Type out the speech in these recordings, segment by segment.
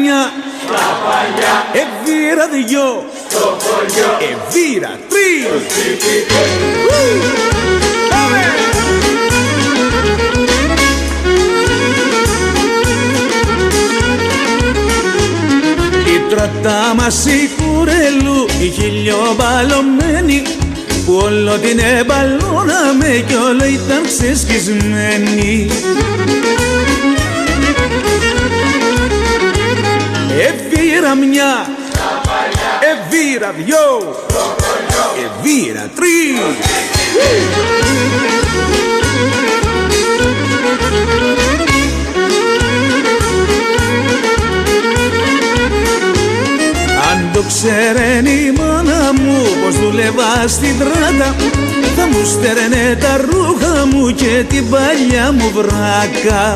μια, στα παλιά, Εβύρα δυο, στο χωριό, Εβύρα τρεις. Η τροτά μας η κουρελού, η χιλιοπαλωμένη, που όλο την εμπαλώναμε κι όλο ήταν ξεσκισμένη. Εβύρα μια, Εβύρα δυο, Εβύρα τρεις. Αν το ξέρεν η μάνα μου πως δούλευα στην τράτα, θα μου στέρνε τα ρούχα μου και την παλιά μου βράκα.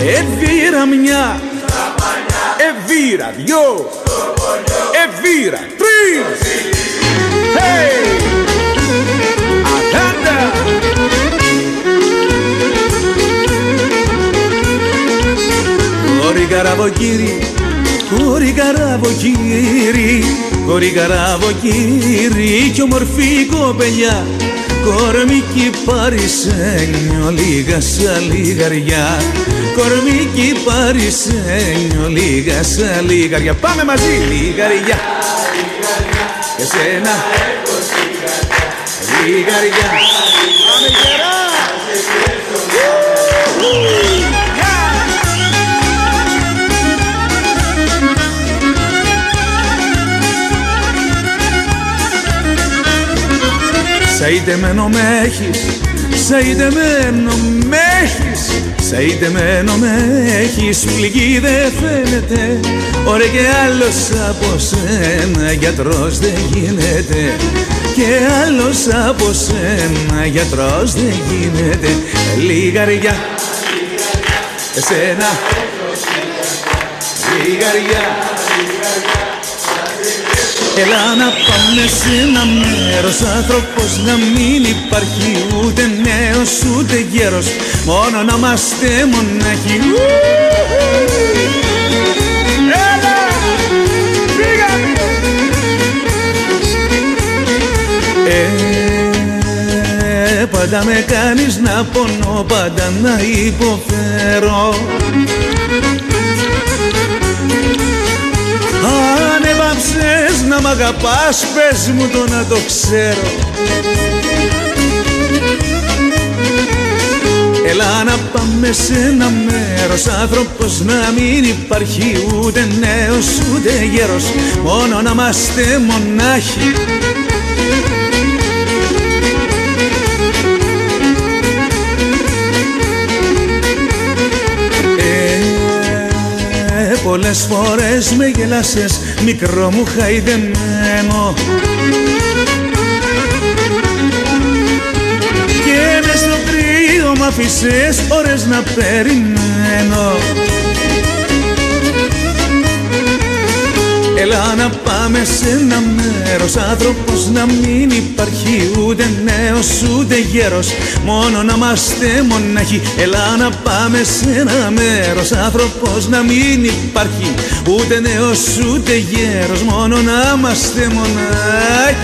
Εβύρα μια, Εβύρα δυο, Εβύρα τρεις. Hey! Ατάντα! Κόρη καραβοκύρι, κόρη καραβοκύρι, κόρη καραβοκύρι κι ομορφή κοπελιά, κορμική παρισένιο λίγα σαν λιγαριά, κορμική παρισένιο λίγα σαν λιγαριά. Πάμε μαζί! Λιγαριά, εσένα λιγαριά. Πάμε γερά! Σαϊτεμένο μ' έχεις, σαϊτεμένο μ' έχεις, σαϊτεμένο μ' έχεις, πληγή δε φαίνεται, ωραία και άλλος από σένα γιατρός δεν γίνεται, και άλλος από σένα γιατρός δεν γίνεται. Λιγαριά, εσένα λιγαριά. Έλα να πάμε σε ένα μέρος, άνθρωπος να μην υπάρχει, ούτε νέος ούτε γέρος, μόνο να είμαστε μονάχοι. Έλα, φύγαμε! Πάντα με κάνεις να πονώ, πάντα να υποφέρω. Αν έβαψες να μ' αγαπάς, πες μου το να το ξέρω. Έλα να πάμε σε ένα μέρος, άνθρωπος να μην υπάρχει, ούτε νέος ούτε γέρος, μόνο να είμαστε μονάχοι. Πολλές φορές με γελάσες, μικρό μου χαϊδεμένο, και μες στο κρύο μ' άφησες ώρες να περιμένω. Έλα να πάμε σε ένα μέρος, άνθρωπος να μην υπάρχει, ούτε νέος ούτε γέρος, μόνο να είμαστε μονάχοι. Έλα να πάμε σε ένα μέρος, άνθρωπος να μην υπάρχει, ούτε νέος ούτε γέρος, μόνο να είμαστε μονάχοι.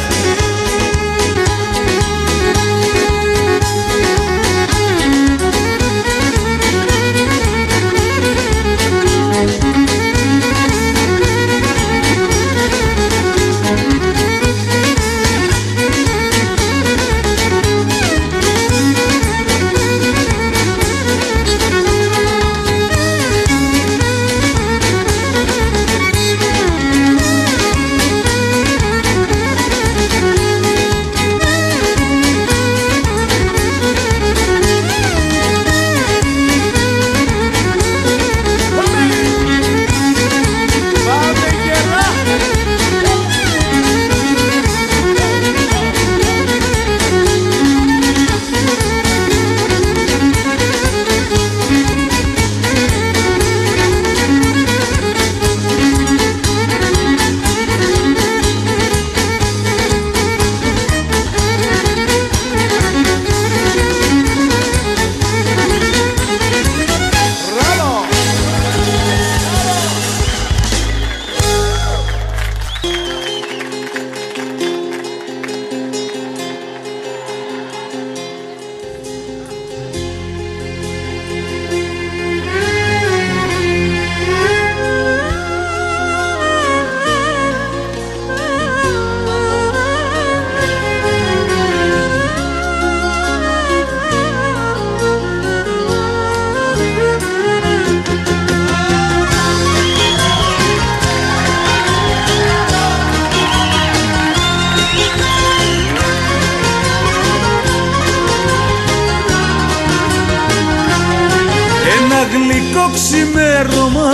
λίγο ξημέρωμα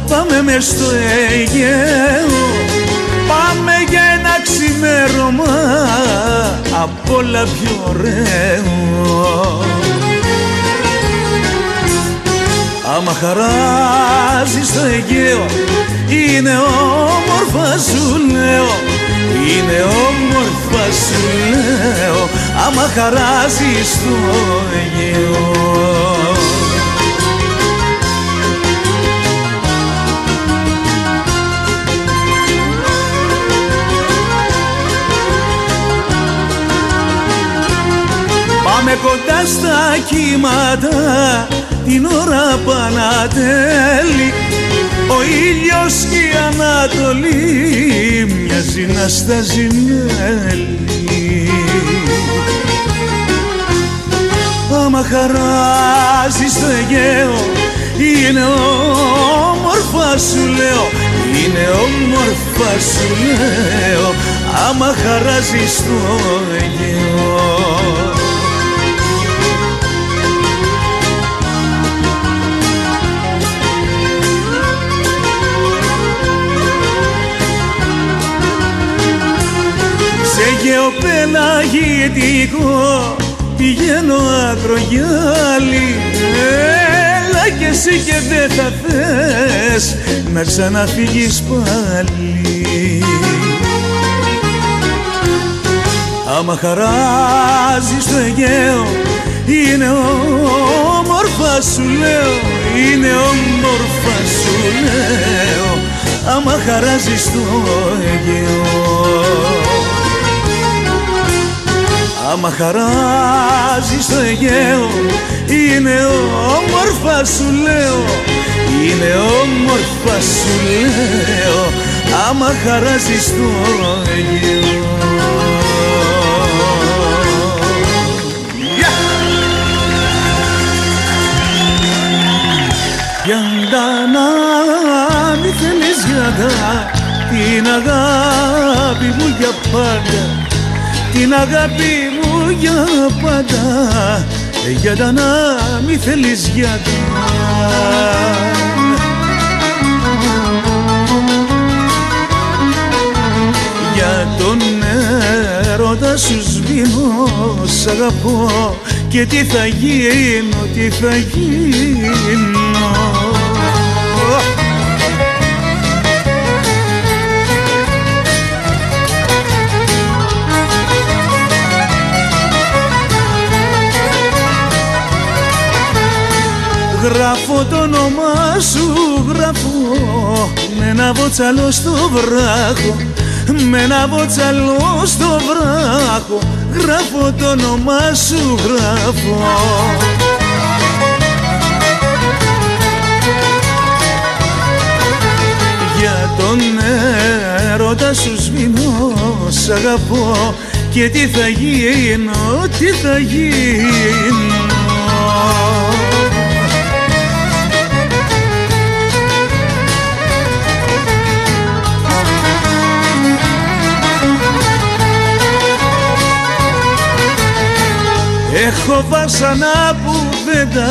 πάμε μες στο Αιγαίο, πάμε για ένα ξημέρωμα απ' όλα πιο ωραίο. Άμα χαράζεις το Αιγαίο είναι όμορφα σου λέω, είναι όμορφα σου λέω, άμα χαράζεις το Αιγαίο. Πάμε κοντά στα κύματα την ώρα Πανατέλη, ο ήλιος και η Ανατολή μοιάζει να στάζει μέλι. Άμα χαράζεις το Αιγαίο είναι όμορφα σου λέω, είναι όμορφα σου λέω, άμα χαράζεις το Αιγαίο. Σε γεωπελαγητικό πηγαίνω Ακρογιάλη, έλα κι εσύ και δεν θα θες να ξαναφύγεις πάλι. Άμα χαράζεις το Αιγαίο είναι όμορφα σου λέω, είναι όμορφα σου λέω, άμα χαράζεις το Αιγαίο. Άμα χαράζεις το Αιγαίο είναι όμορφα σου λέω, είναι όμορφα σου λέω, άμα χαράζεις το Αιγαίο. Γιάντα να μη θέλεις γιάντα την αγάπη μου για πάντα, την αγάπη μου για πάντα, γιάντα να μη θέλεις γιάντα. Για τον έρωτα σου σβήνω, σ' αγαπώ και τι θα γίνω, τι θα γίνω. Γράφω το όνομά σου, γράφω με ένα βότσαλο στο βράχο, με ένα βότσαλο στο βράχο, γράφω το όνομά σου, γράφω. Για τον έρωτα σου σβήνω, σ' αγαπώ και τι θα γίνω, τι θα γίνω. Έχω βάσανα κουβέντα,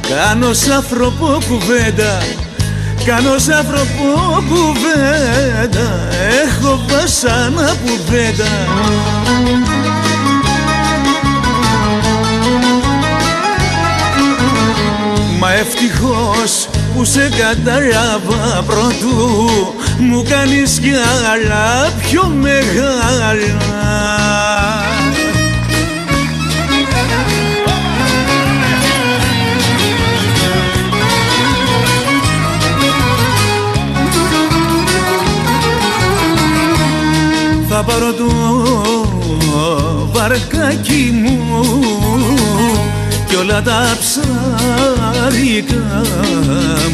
κάνω σ' άνθρωπο κουβέντα, κάνω σ' άνθρωπο κουβέντα, έχω βάσανα κουβέντα. Μα ευτυχώς που σε κατάλαβα πρωτού, μου κάνεις κι άλλα πιο μεγάλα. Θα πάρω το βαρκάκι μου κι όλα τα ψάρικα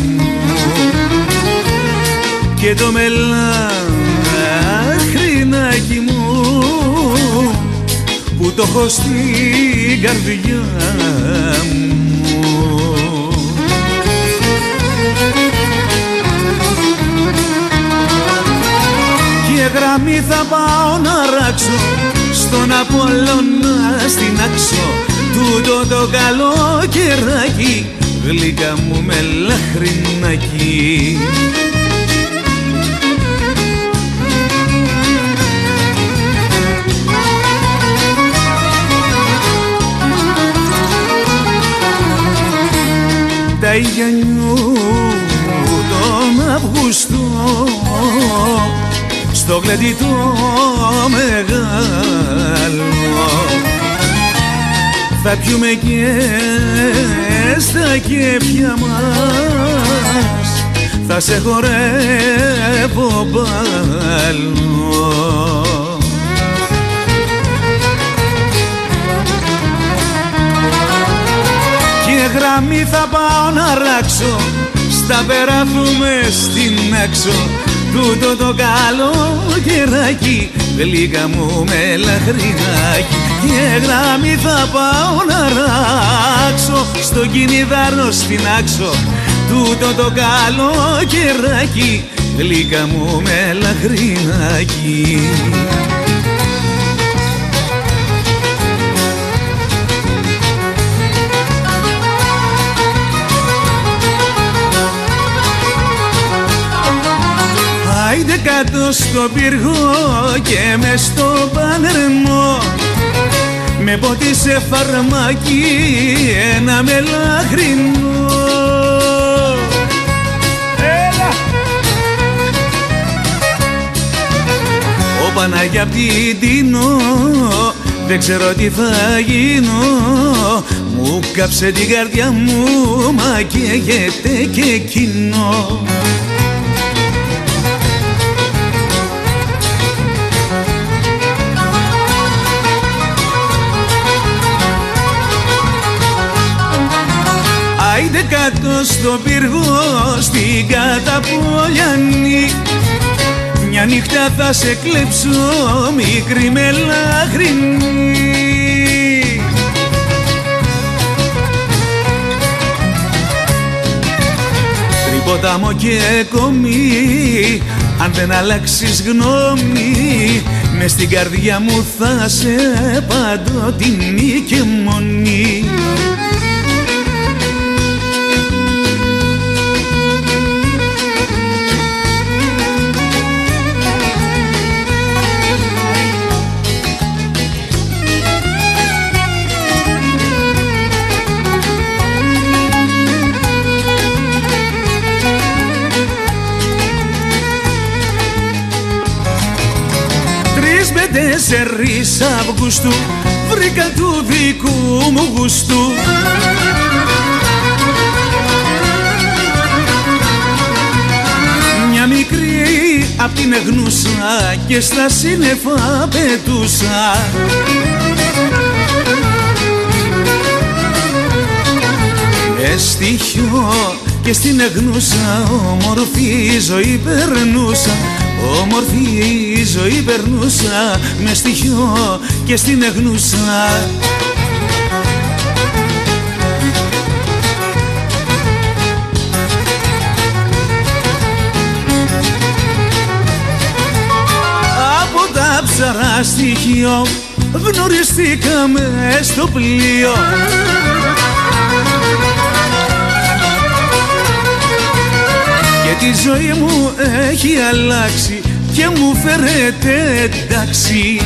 μου και το μελάχρινάκι μου που το έχω στην καρδιά μου. Γραμμή θα πάω να ράξω, στον Απόλλωνα στην άξο, τούτο το καλό καιράκι γλυκά μου μελαχρινάκι. Τα Ιγιανιού τον Αυγούστο στο γλέντι το μεγάλο θα πιούμε και στα κέφια μας, θα σε χορεύω μπάλο. Και γραμμή θα πάω να ράξω, στα περάθουμε στην έξω, τούτο το καλοκαιράκι, γλυκά μου μελαχρινάκι. Και γραμμή θα πάω να ράξω, στο κινηδάρο στην άξο, τούτο το καλοκαιράκι, γλυκά μου μελαχρινάκι. Άιντε κάτω στο πύργο και μες στο πανερμό, με ποτίσε φαρμάκι ένα μελαχρινό. Έλα! Ο Παναγιά απ' την Τίνο, δεν ξέρω τι θα γίνω, μου κάψε την καρδιά μου, μα καίγεται και εκείνο. Άιντε κάτω στο πύργο, στην Καταπολιανή, μια νύχτα θα σε κλέψω, μικρή μελαχρινή. Τρίποταμο και κομμή, αν δεν αλλάξεις γνώμη, μες στην καρδιά μου θα σε παντοτινή και μονή. Με 4 Αυγούστου βρήκα του δικού μου γούστου, μια μικρή απ' την Εγνούσα και στα σύννεφα πετούσα. Με στοιχείο και στην Εγνούσα όμορφη ζωή περνούσα, όμορφη ζωή περνούσα, με στοιχείο και στην Εγνούσα. Από τα ψαρά στοιχείο γνωριστήκαμε στο πλοίο, και τη ζωή μου έχει αλλάξει και μου φέρετε εντάξει.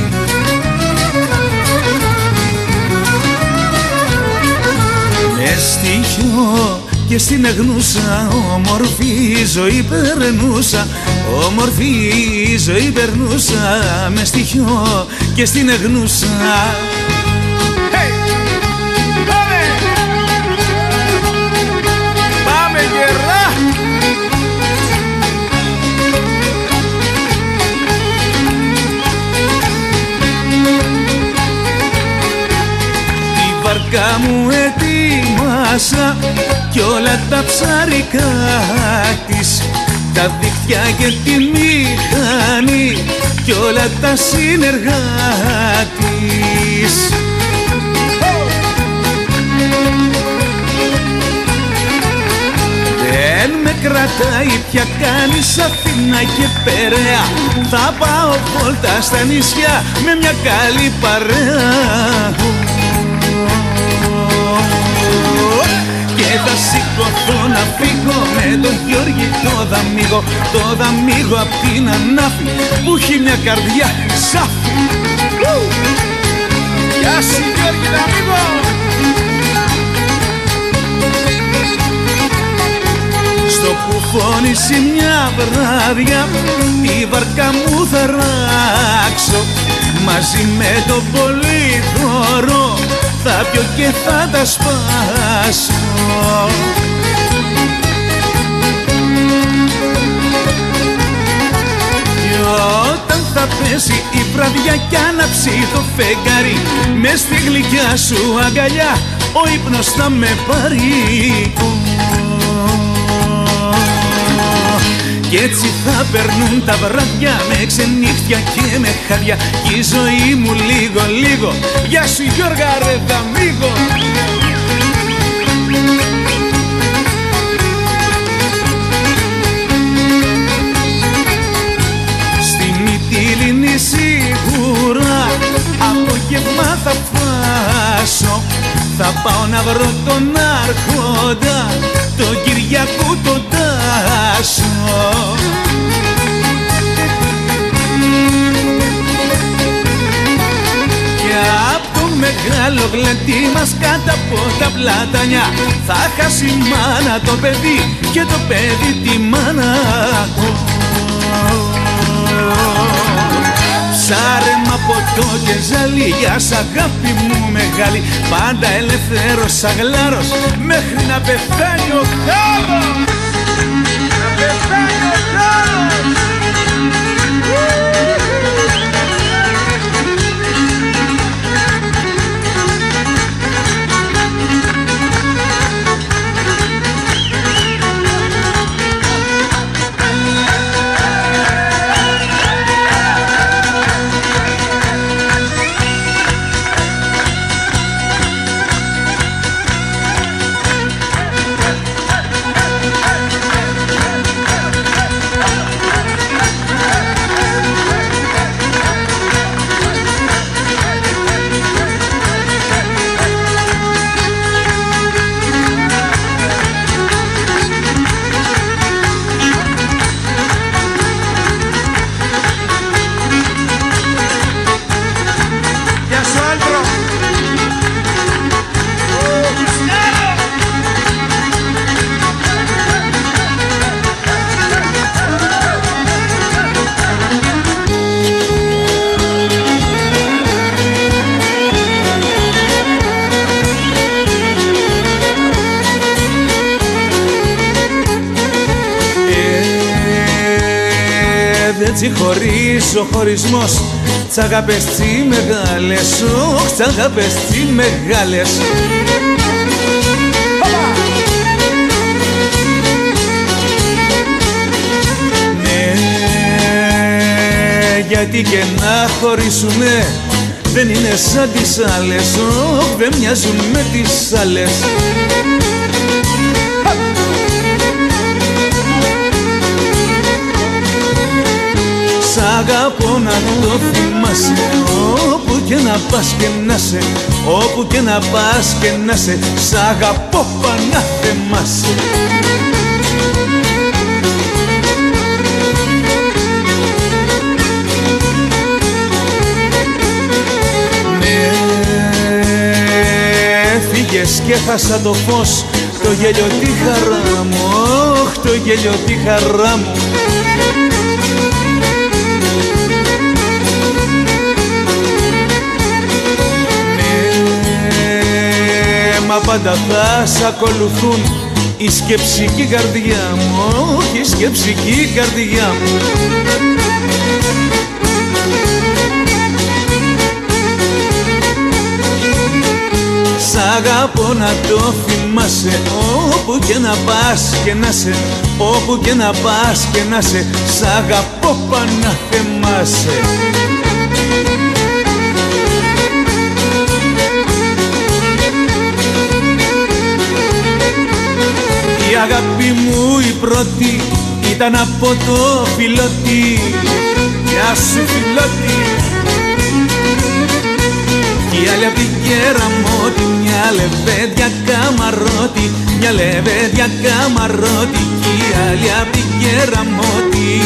Με στοιχείο και στην Εγνούσα όμορφη ζωή περνούσα, όμορφη ζωή περνούσα, με στοιχείο και στην Εγνούσα. Πάμε γερά! Βάρκα μου ετοίμασα κι όλα τα ψαρικά της, τα δίχτυα και τη μηχανή κι όλα τα σύνεργά της. Δεν με κρατάει πια κανείς Αθήνα και Περαία, θα πάω βόλτα στα νησιά με μια καλή παρέα. Και θα σηκωθώ να φύγω με τον Γιώργη το δαμίγο απ' την Ανάφη που έχει μια καρδιά χρυσάφι. Γεια σου Γιώργη Δαμίγο! Στο που φώνησε μια βράδια τη βαρκά μου θα ράξω, μαζί με τον Πολύδωρο θα πιω και θα τα σπάσω. Και όταν θα πέσει η βραδιά κι ανάψει το φεγγάρι, μες στη γλυκιά σου αγκαλιά ο ύπνος θα με πάρει. Κι έτσι θα περνούν τα βράδια με ξενύχτια και με χάδια κι η ζωή μου λίγο Γεια σου Γιώργα ρε Δαμίγο! Στη Μυτιλήνη σίγουρα απόγευμα θα φάσω, θα πάω να βρω τον Άρχοντα, τον Κυριακού τον Τάσο. Και απ' το μεγάλο γλεντί μας κάτω από τα πλατάνια θα χάσει η μάνα το παιδί και το παιδί τη μάνα. Ψάρεμα, ποτό και ζαλί, για σ' αγάπη μου μεγάλη, πάντα ελεύθερος σαν γλάρος μέχρι να πεθάνει ο χάρος. Να πεθάνει ο χάρος. Έτσι χωρίς ο χωρισμός, τς' αγάπες τσι μεγάλες, όχ τς' αγάπες τσι μεγάλες. Ναι, γιατί και να χωρίσουνε δεν είναι σαν τις άλλες, όχ δεν μοιάζουν με τις άλλες. Σ' αγαπώ να το θυμάσαι, όπου και να πας και να σε, όπου και να πας και να σε, σ' αγαπώ πανάθεμάσαι. Ναι, φύγες και χάσα το φως, το γέλιο τη χαρά μου, όχ το γέλιο τη χαρά μου. Μα πάντα θα σ' ακολουθούν η σκέψη και η καρδιά μου, όχι η σκέψη και η καρδιά μου. Σ' αγαπώ να το θυμάσαι, όπου και να πας και να σε, όπου και να πας και να σε, σ' αγαπώ πανάθεμάσαι. Η αγάπη μου η πρώτη ήταν από το Φιλότη. Γεια σου Φιλότη. Κι η άλλη απ' την Κεραμώτη, μια λεβέντια καμαρότη, μια παιδιά καμαρώτικοι, άλλοι απ' την Κεραμώτη.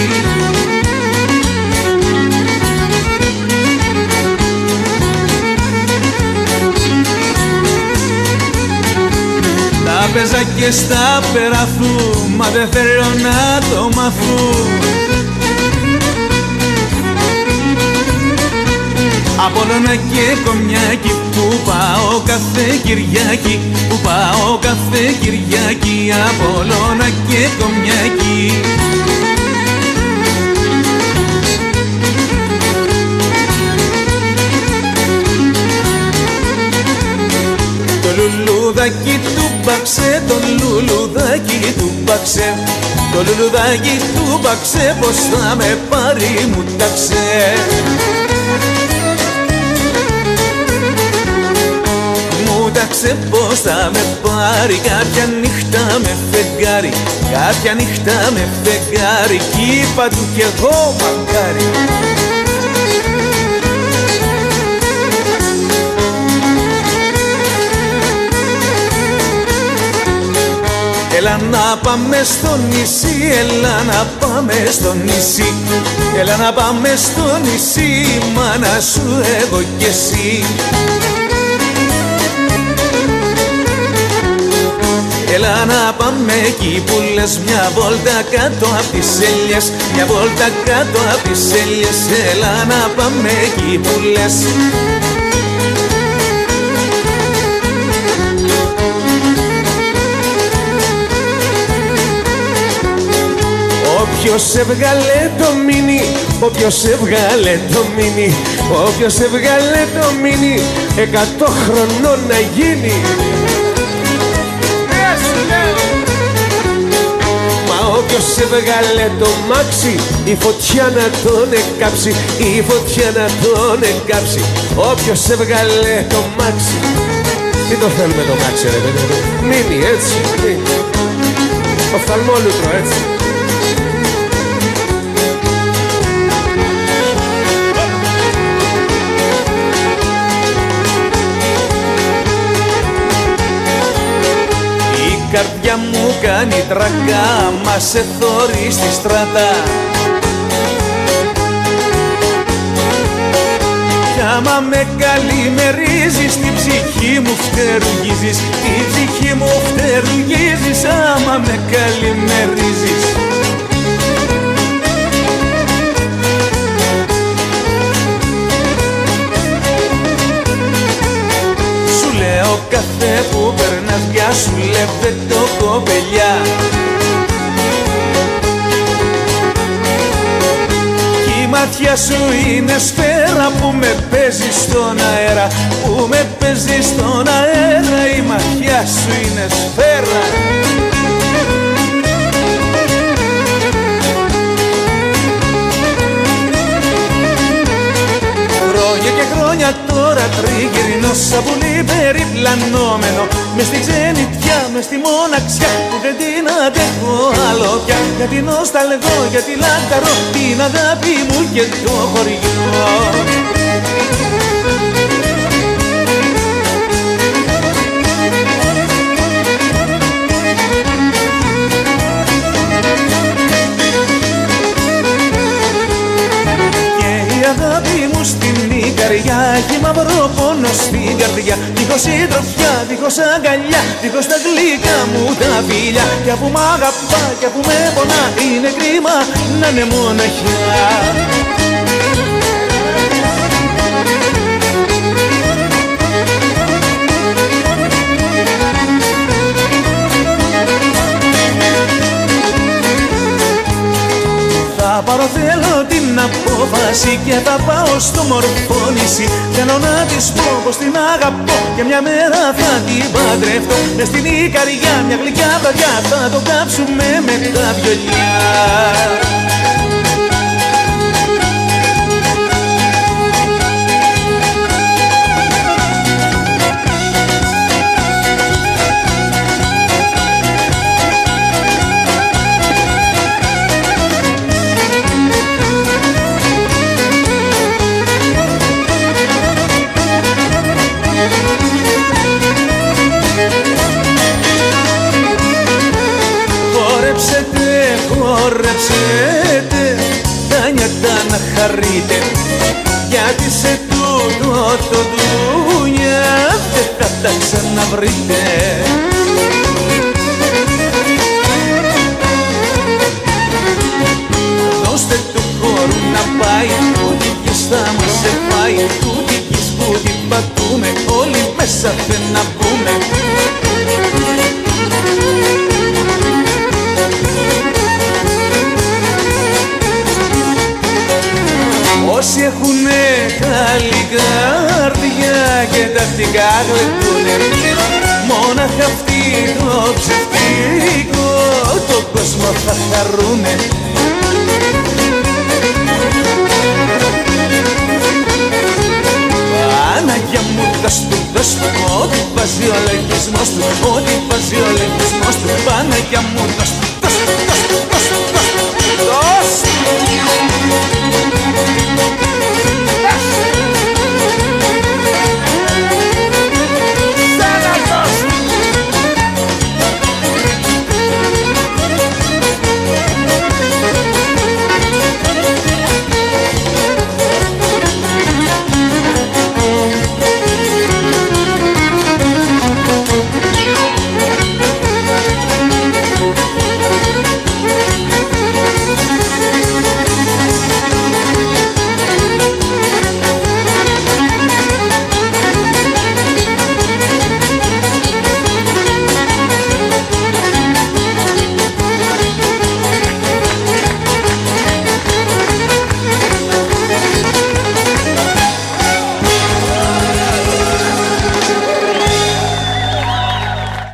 Τα παίζα και στα περαθού, μα δεν θέλω να το μαθούν. Απόλλωνα και Κομιάκη που πάω κάθε Κυριακή, που πάω κάθε Κυριακή, Απόλλωνα και Κομιάκη. Το λουλουδάκι του μπαξέ, το λουλουδάκι του μπαξέ, το λουλουδάκι του μπαξέ, πως θα με πάρει μου ταξέ. Κοίταξε πως θα με πάρει κάποια νύχτα με φεγγάρι, κάποια νύχτα με φεγγάρι, κι είπα του κι εγώ μακάρι. Έλα να πάμε στο νησί, έλα να πάμε στο νησί, έλα να πάμε στο νησί, μάνα σου εγώ κι εσύ. Έλα να πάμε εκεί που λες μια βόλτα κάτω απ' τις έλιες, μια βόλτα κάτω απ' τις έλιες, έλα να πάμε εκεί που λες. Όποιος έβγαλε το μίνι, όποιος έβγαλε το μίνι, όποιος έβγαλε το μίνι, 100 χρονών να γίνει. Όποιος έβγαλε το μάξι, η φωτιά να τον εκάψει, η φωτιά να τον εκάψει. Όποιος έβγαλε το μάξι. Τι το θέλουμε το μάξι ρε παιδί, μείνει έτσι, οφθαλμόλουτρο έτσι. Η καρδιά μου κάνει τρακά, μα σε θωρεί στη στράτα. Κι άμα με καλημερίζεις, την ψυχή μου φτερουγίζεις, την ψυχή μου φτερουγίζεις, άμα με καλημερίζεις. Κάθε που περνάς γεια σου λέμε το κοπελιά. Κι η μάτια σου είναι σφαίρα που με παίζει στον αέρα, που με παίζει στον αέρα, η μάτια σου είναι σφαίρα. Χρόνια και χρόνια τώρα τριγυρνώ σαν πουλί περιπλανόμενο, μες στη ξενιτιά, μες στη μοναξιά που δεν την αντέχω άλλο πια. Γιατί νοσταλγώ, γιατί λαχταρώ την αγάπη μου και το χωριό. Έχει μαύρο πόνο στην καρδιά, δίχως συντροφιά, δίχως αγκαλιά, δίχως τα γλυκά μου τα φιλιά. Κι αφού μ' αγαπά, κι αφού με πονά, είναι κρίμα να είναι μοναχιά. Θα πάρω θέλω την απόφαση και θα πάω στο Μορφώνησι. Θέλω να της πω πως την αγαπώ και μια μέρα θα την παντρευτώ. Μες στην Ικαριά μια γλυκιά βραδιά θα το κάψουμε με τα βιολιά. βρείτε, γιατί σε τούτο το δούνια δεν θα τα ξαναβρείτε. Δώστε του χώρου να πάει, ούτε κι θα μας εφάει, ούτε κι που την πατούμε, όλοι μέσα δεν να μπούμε. Όσοι έχουνε καλή καρδιά και τακτικά γλεντούνε, μόναχα αυτοί το ψευτικό το κόσμο θα χαρούνε. Παναγιά μου δώσ' του, ό,τι βάζει ο λογισμός του, ό,τι βάζει ο λογισμός του. Παναγιά μου δώσ' του, δώσ' του.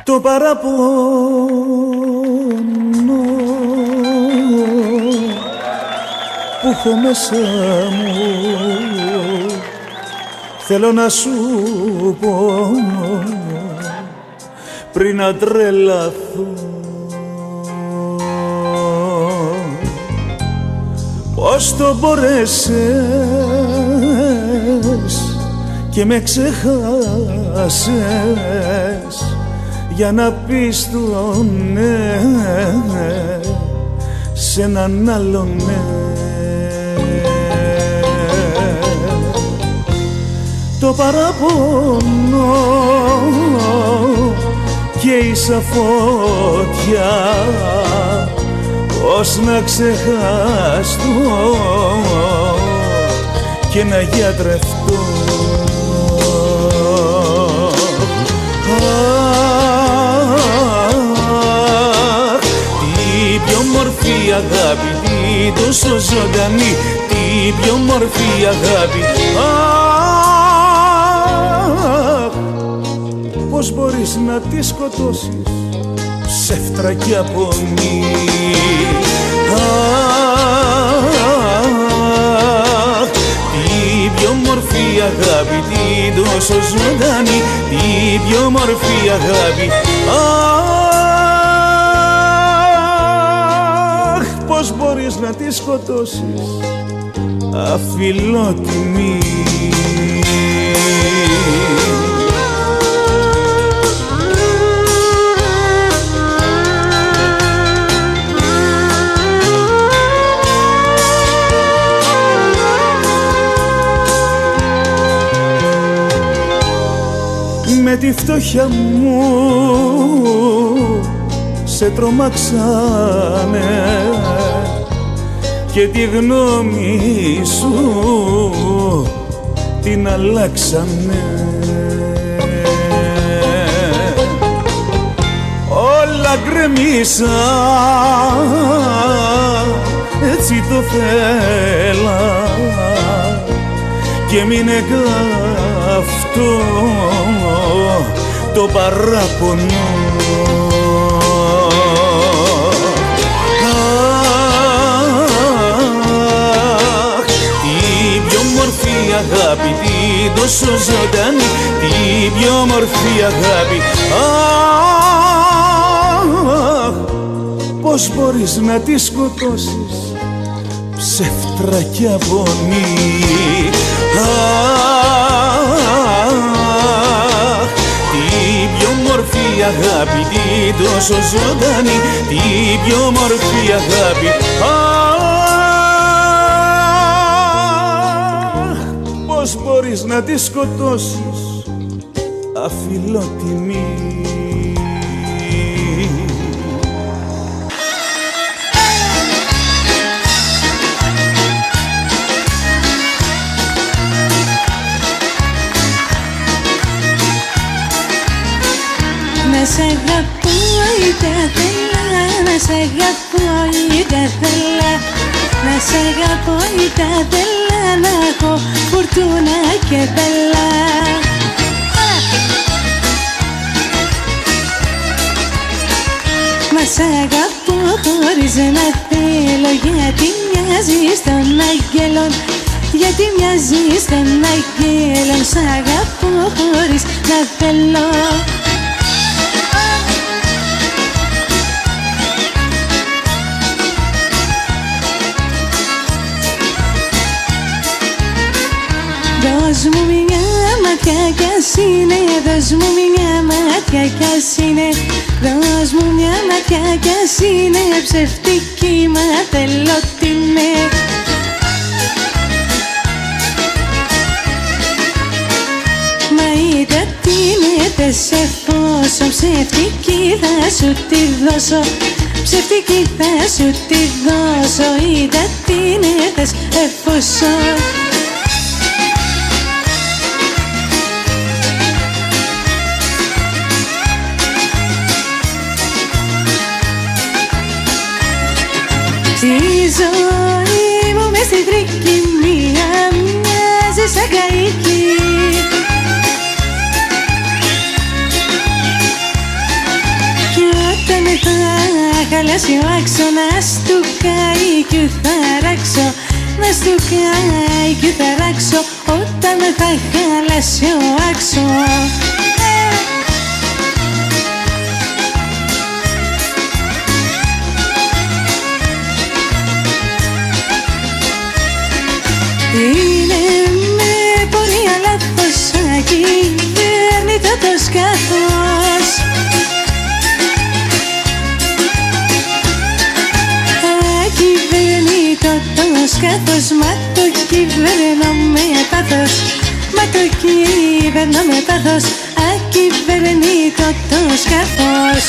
Το παραπονό που έχω μέσα μου θέλω να σου πω πριν να τρελαθώ. Πώς το μπορέσες και με ξεχάσες για να πεις το ναι σε έναν άλλο ναι. Το παραπονό και η σαφώτια, πώς να ξεχάσω και να γιατρευτώ. Την πιο μορφή αγάπη, την τόσο ζωντανή, την πιο μορφή αγάπη. Πώς μπορείς να τη σκοτώσεις ψεύτρα κι απονή. Την πιο μορφή αγάπη, την τόσο ζωντανή, την πιο μορφή αγάπη. Πώς μπορείς να τη σκοτώσεις αφιλότιμη. Με τη φτώχεια μου σε τρομάξανε και τη γνώμη σου την αλλάξανε. Όλα γκρεμίσαν, έτσι το θέλα και έμεινε αυτό το παράπονο. Την πιο μορφή αγάπη, την τόσο ζωντανή, την πιο μορφή αγάπη. Πώς μπορείς να τη σκοτώσεις ψεύτρα κι απονή. Την πιο μορφή αγάπη, την τόσο ζωντανή, την πιο μορφή αγάπη. Πώς μπορείς να τη σκοτώσεις, αφιλότιμη? Να σ' αγαπώ ή δεν θέλα, να σ' αγαπώ ή δεν θέλα, να σ' αγαπώ ή δεν θέλα, να έχω φουρτούνα και μπέλα. Μα σ' αγαπώ χωρίς να θέλω, γιατί μοιάζεις των αγγέλων, γιατί μοιάζεις των αγγέλων. Σ' αγαπώ χωρίς να θέλω. Δώσ' μου μια ματιά κι ας είναι, δώσ' μου μια ματιά κι ας είναι, δώσ' μου μια ματιά κι ας είναι ψευτική, μα θέλω την ναι. Μα είδα την έθες εφόσον ψευτική θα σου τη δώσω, ψευτική θα σου τη δώσω. Είδα την έθες εφόσον. Η ζωή μου μες στην τρικυμία μοιάζει σαν καίκι, κι όταν θα χαλάσει ο άξονας του καίκιου θα ράξω, να στο καίκιου θα ράξω, όταν θα χαλάσει ο άξονας. Είναι με πορεία λάθος, ακυβέρνητο το σκάφος, ακυβέρνητο το σκάφος, μα το κυβερνώ με πάθος, μα το κυβερνώ με πάθος, ακυβέρνητο το σκάφος.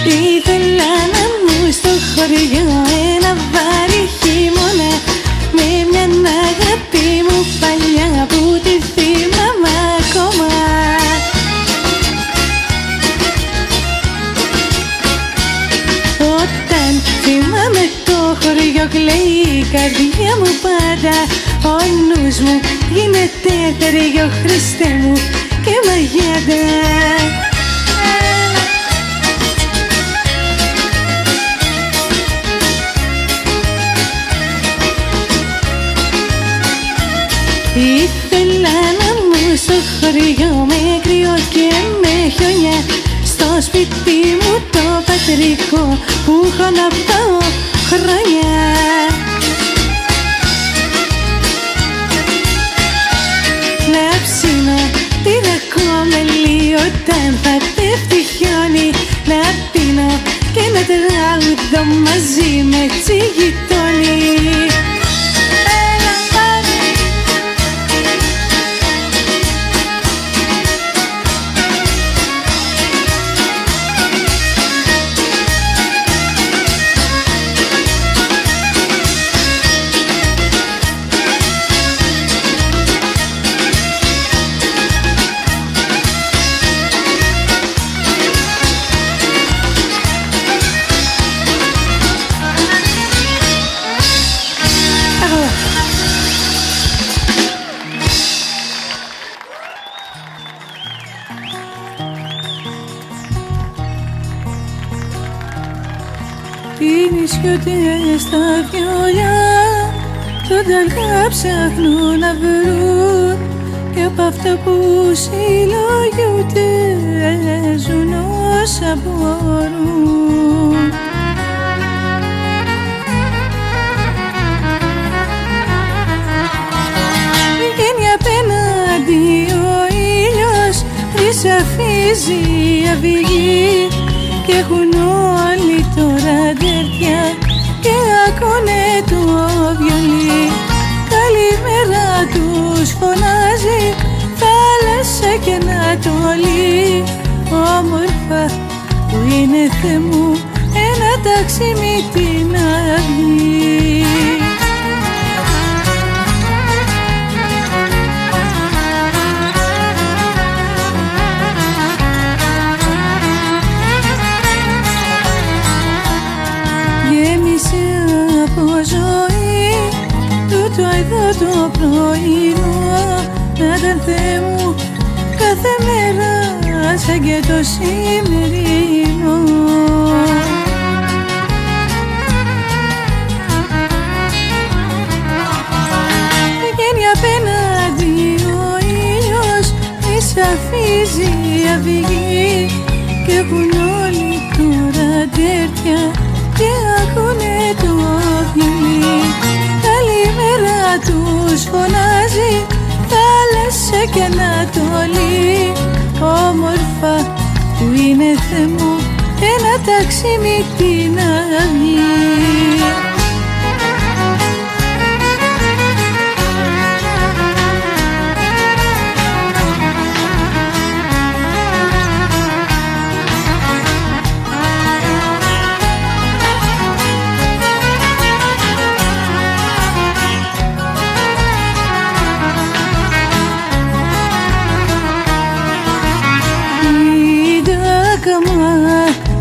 Ήθελα να μου στο χωριό ένα βάρη χειμώνα, με μια αγάπη μου παλιά που τη θυμάμαι ακόμα. Όταν θυμάμαι το χωριό κλαίει η καρδιά μου πάντα, ο νους μου γίνεται θεριό, Χριστέ μου, και μαγιάντα. Ήθελα να μου στο χωριό με κρύο και με χιόνια, στο σπίτι μου το πατρικό που έχω να πάω χρόνια. Να ψήνω τη ρακόμελη όταν θα πέφτει χιόνι, να πίνω και να τραγουδώ μαζί με τσιγιτόνι. Οι νησιώτες στα βιολιά τον ταλκά ψάχνουν να βρουν, και απ' αυτά που συλλογιούνται ζουν όσα μπορούν. Βγαίνει απέναντι ο ήλιος, της αφίζει αυγή και έχουν όλοι τώρα τερτιά και ακούνε το βιολί. Καλημέρα τους φωνάζει θάλασσα και ανατολή. Όμορφα που είναι Θεέ μου ένα ταξίμι την αυγή. Γέμισε από ζωή τούτο εδώ το πρωινό, να ήταν Θεέ μου κάθε μέρα σαν και το σημερινό. Βγαίνει απέναντι ο ήλιος, της αφίζει αυγή και έχουν όλοι τώρα τερτιά και ακούνε το βιολί. Καλημέρα τους φωνάζει θάλασσα και ανατολή. Όμορφα που είναι Θεέ μου ένα ταξίμι την αυγή.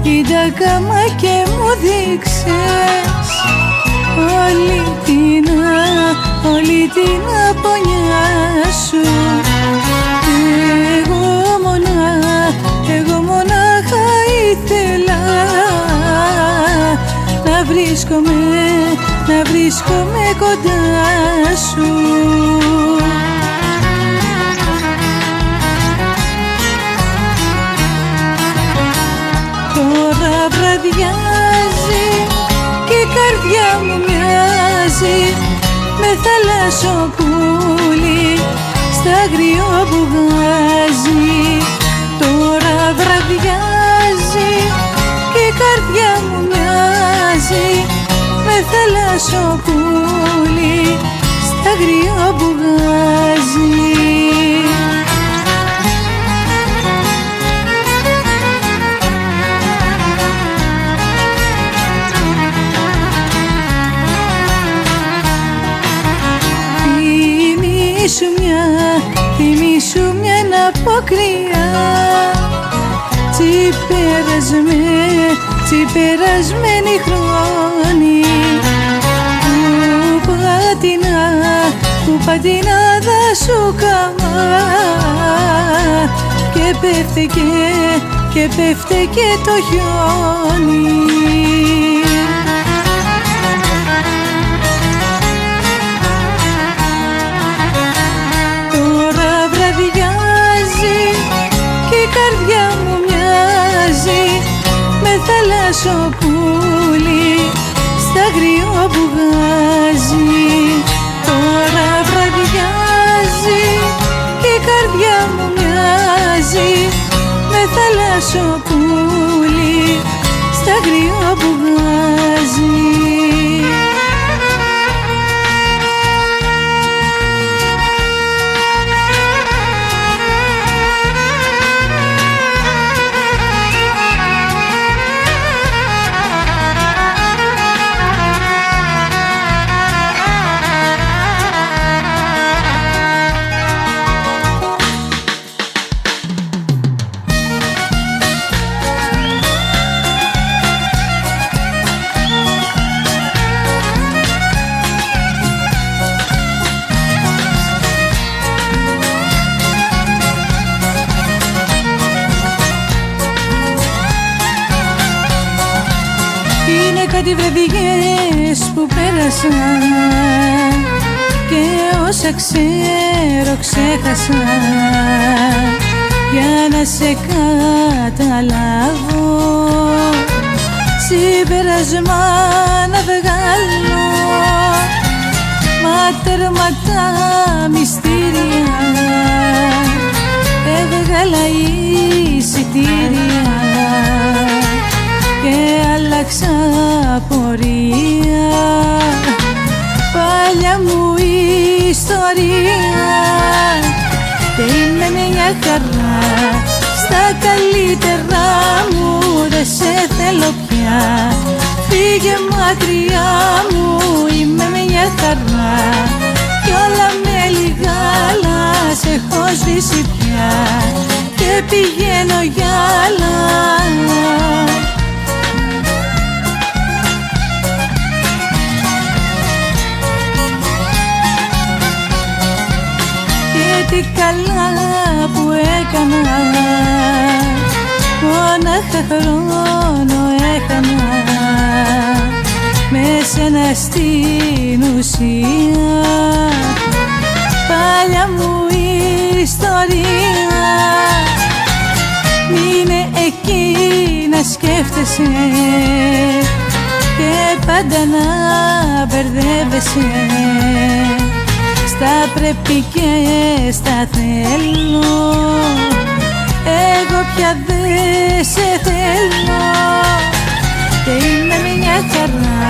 Είδα κάμα και μου δείξες όλη την απονιά σου. Εγώ μονάχα ήθελα να βρίσκομαι κοντά σου. Τώρα βραδιάζει και η καρδιά μου μοιάζει με θαλασσοπούλι στα αγριό που βγάζει. Τώρα βραδιάζει και η καρδιά μου μοιάζει με θαλασσοπούλι στα αγριό που βγάζει. Θυμήσου μια αποκριά τσιπερασμένη χρόνη που πατινά σου καμά και πέφτε και το χιόνι. Θαλασσοπούλι στα αγριό που βγάζει. Τώρα βραδιάζει και η καρδιά μου μοιάζει με θαλασσοπούλι στα αγριό που βγάζει. Κάτι βραδιγές που πέρασαν και όσα ξέρω ξέχασα για να σε καταλάβω. Συμπέρασμα να βγάλω μα τέρμα τα μυστήρια ήθελα εισιτήρια και άλλαξα πορεία. Παλιά μου ιστορία και είμαι μια χαρά. Στα καλύτερα μου δεν σε θέλω πια. Φύγε μακριά μου, είμαι μια χαρά κι όλα με λιγάλα σε έχω σβήσει πια και πηγαίνω για άλλα. Και τι καλά που έκανα, μόναχα χρόνο έχανα με σένα στην ουσία. Παλιά μου ιστορία, μείνε εκεί να σκέφτεσαι και πάντα να μπερδεύεσαι. Στα πρέπει και στα θέλω, εγώ πια δεν σε θέλω και είμαι μια χαρά.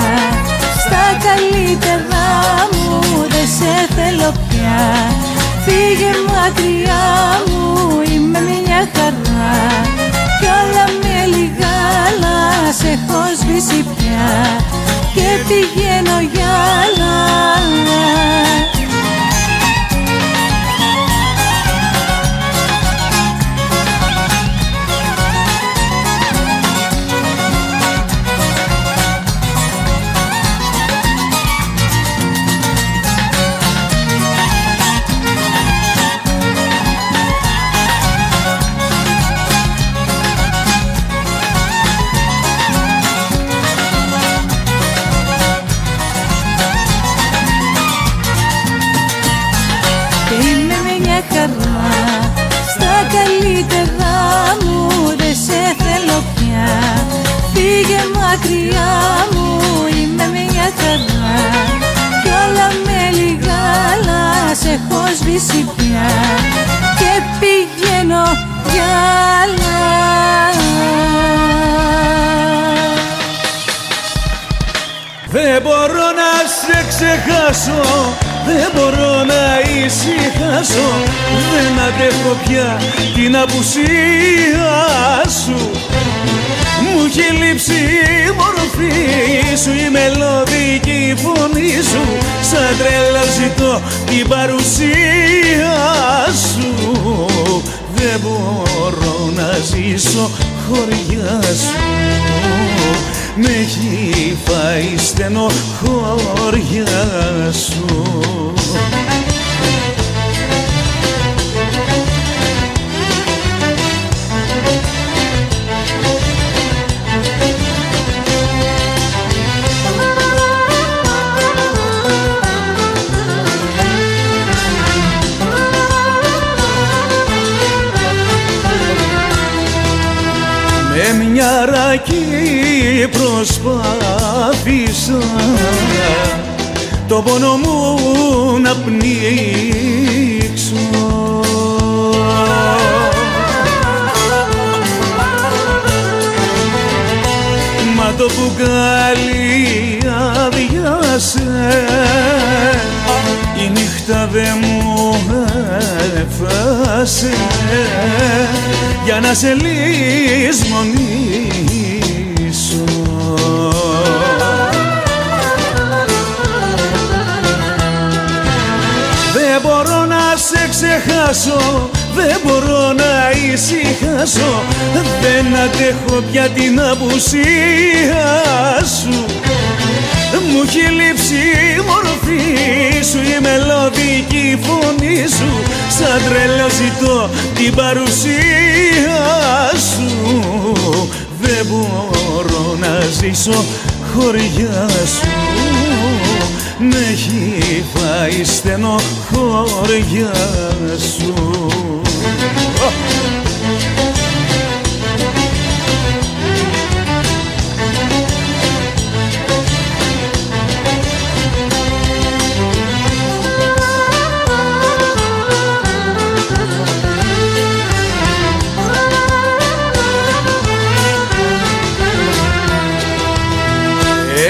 Στα καλύτερα μου δεν σε θέλω πια. Φύγε μακριά μου, είμαι μια χαρά κι όλα με λιγάλα σε έχω σβήσει πια και πηγαίνω για άλλα. Στα καλύτερα μου δεν σε θέλω πια. Φύγε μακριά μου, είμαι μια χαρά κι όλα με λιγάλα σε έχω σβήσει πια και πηγαίνω για άλλα. Δεν μπορώ να σε ξεχάσω, δεν μπορώ να ησυχάσω, δεν αντέχω πια την απουσία σου. Μου έχει λείψει η μορφή σου, η μελωδική φωνή σου. Σαν τρέλα ζητώ την παρουσία σου. Δεν μπορώ να ζήσω χωριά σου, με έχει φάει στενοχώρια σου. Με μια ρακή προσπάθησα το πόνο μου να πνίξω. Μα το μπουκάλι αδειάσε, η νύχτα δε μου έφασε για να σε λησμονήσω. Δεν μπορώ να σε ξεχάσω, δεν μπορώ να ησυχάσω, δεν αντέχω πια την απουσία σου. Μου έχει λείψει η μορφή σου, η μελωδική φωνή σου. Σαν τρέλο ζητώ την παρουσία σου. Δεν μπορώ να ζήσω χωριά σου, με έχει φάει στενοχώρια σου.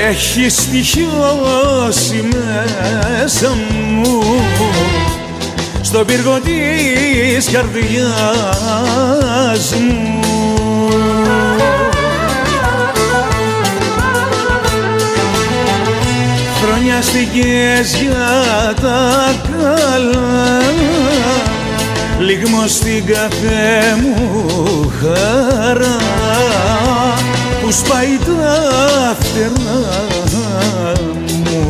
έχει στοιχειώσει μέσα μου στον πύργο της καρδιάς μου. Χρονιαστικές για τα καλά, λιγμό στην κάθε μου χαρά που σπάει τα φτερά μου.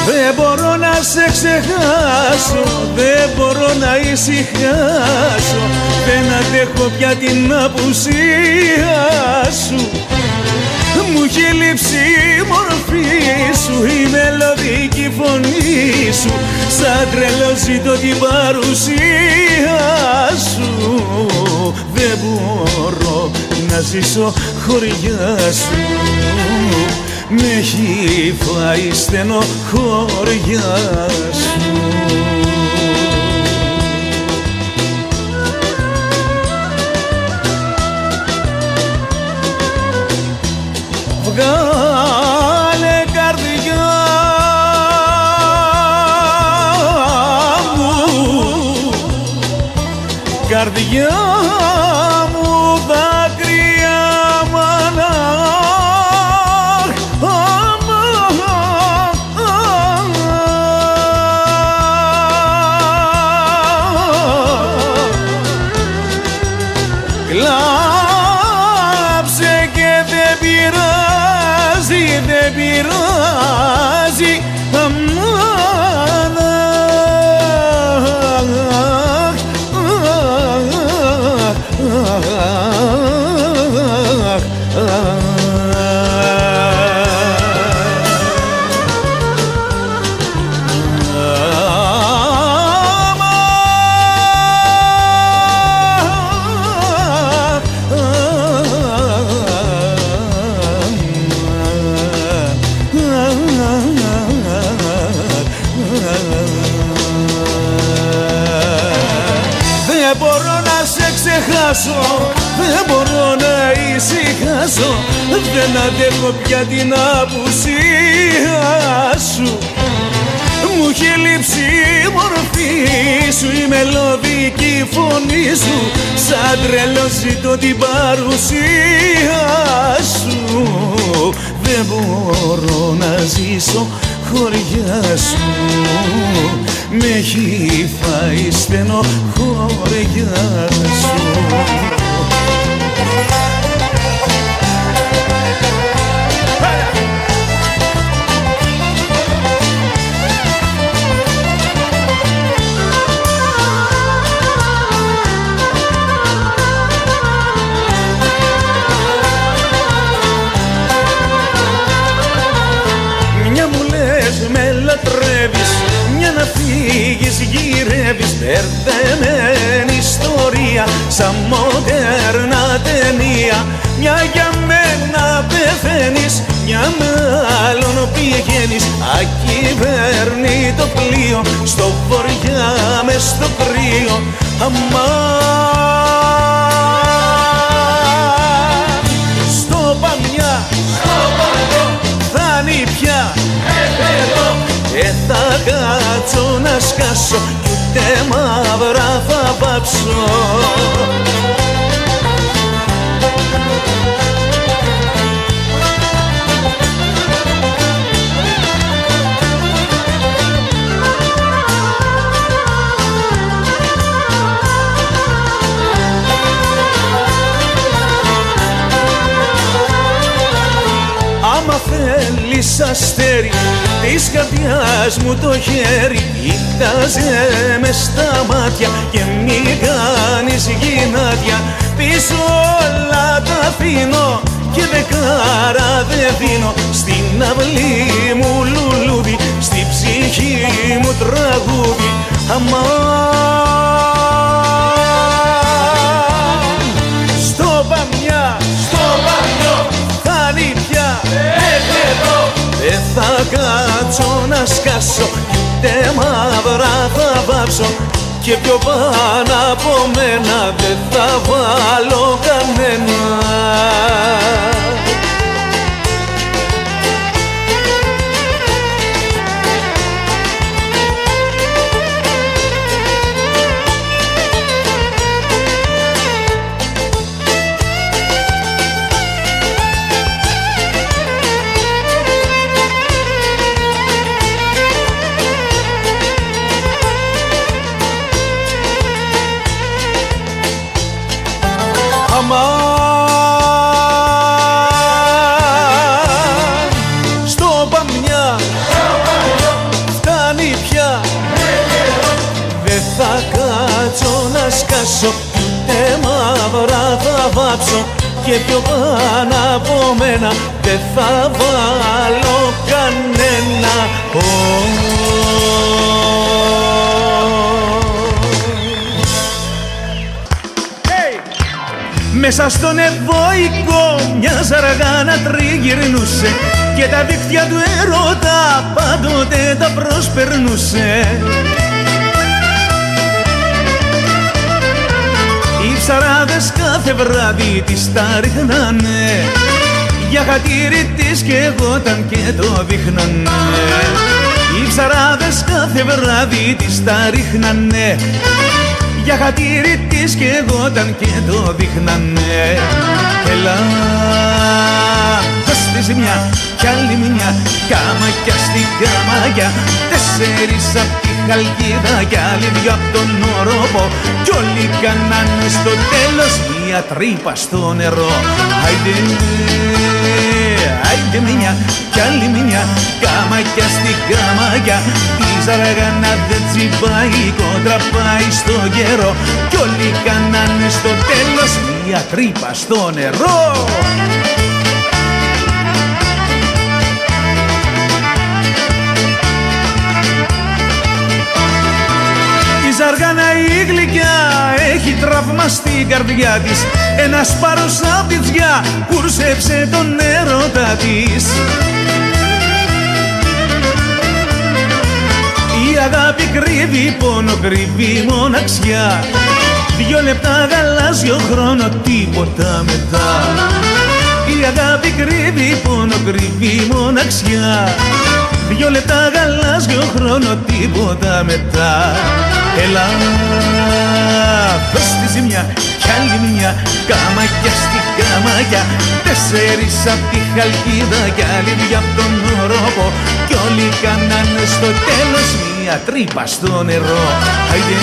Δεν μπορώ να σε ξεχάσω, δεν μπορώ να ησυχάσω, δεν αντέχω πια την απουσία σου. Μου έχει λείψει η μορφή σου, η μελωδική φωνή σου, σαν τρελό ζητώ την παρουσία σου. Δεν μπορώ να ζήσω χωριά σου, μ' έχει φάει στενοχώρια σου. Βγάλε καρδιά μου, καρδιά μου δάκρυα μάνα, κλάψε και δεν πειράζει, δεν πειράζει, αμάνα. Δεν μπορώ να σε ξεχάσω, δεν μπορώ να ησυχάσω, δεν αντέχω πια την απουσία σου. Μου έχει λείψει η μορφή σου, η μελωδική φωνή σου, σαν τρελό ζητώ την παρουσία σου. Δεν μπορώ να ζήσω χωριά σου, μ' έχει φάει στενοχώρια σου. Μια μου λες με λατρεύεις, μια να φύγεις γυρεύεις, μπερδεμένη ιστορία σαν μοντέρνα ταινία. Μια για μένα πεθαίνεις, μια με άλλον πηγαίνεις, ακυβέρνητο πλοίο στο βοριά μες στο κρύο. Αμάν, στο παμιά, στο παγό, φτάνει πια εδώ. Δεν θα κάτσω να σκάσω κι ούτε μαύρα θα βάψω. Άμα θέλεις αστέρι της καρδιάς μου το χέρι, κοίταζε με στα μάτια και μη κάνεις γυνάτια. Πίσω όλα τα αφήνω και δεκάρα δεν δίνω, στην αυλή μου λουλούδι, στη ψυχή μου τραγούδι. Αμάν, στο παμιά, στο παμιό, φτάνει πια εδώ. Δεν θα κάτσω να σκάσω κι ούτε μαύρα θα βάψω, και πιο πάνω από μένα δεν θα βάλω κανένα. Στο Παμιά φτάνει πια, δεν θα κάτσω να σκάσω, ούτε μαύρα θα βάψω και πιο πάνω από μένα δεν θα βάλω κανένα. Μέσα στον Ευωικό μια ζαργάνα τριγυρνούσε και τα δίχτυα του έρωτα πάντοτε τα προσπερνούσε. Οι ψαράδες κάθε βράδυ της τα ρίχνανε, για χατήρι της καίγονταν και το δείχνανε. Οι ψαράδες κάθε βράδυ της τα ρίχνανε, για χατήρι της καίγονταν και το δείχνανε. Έλα, δώσ' της μια κι άλλη μια, καμάκια στην καμάκια, 4 απ' τη Χαλκίδα κι άλλοι 2 απ' τον Όροπο, κι όλοι κάνανε στο τέλος μια τρύπα στο νερό. Άιντε, άιντε μια κι άλλη μια, καμάκια στην καμάκια, η ζαργάνα δεν τσιμπάει, κόντρα πάει στο καιρό, κι όλοι κάνανε στο τέλος μια τρύπα στο νερό. Η ζαργάνα η γλυκιά έχει τραύμα στην καρδιά της, ένα σπάρος απ' τη τζιά κουρσέψε τον έρωτα της. Η αγάπη κρύβει πόνο, κρύβει μοναξιά, 2 λεπτά γαλάζιο χρόνο, τίποτα μετά. Η αγάπη κρύβει πόνο, κρύβει μοναξιά, 2 λεπτά γαλάζιο χρόνο, τίποτα μετά. Έλα, δώσ' της μια κι άλλη μια, καμάκια στη καμάκια, 4 απ' τη Χαλκίδα κι άλλοι 2 απ' τον Όροπο, κι όλοι κάνανε στο τέλος μια τρύπα στο νερό. Άιντε,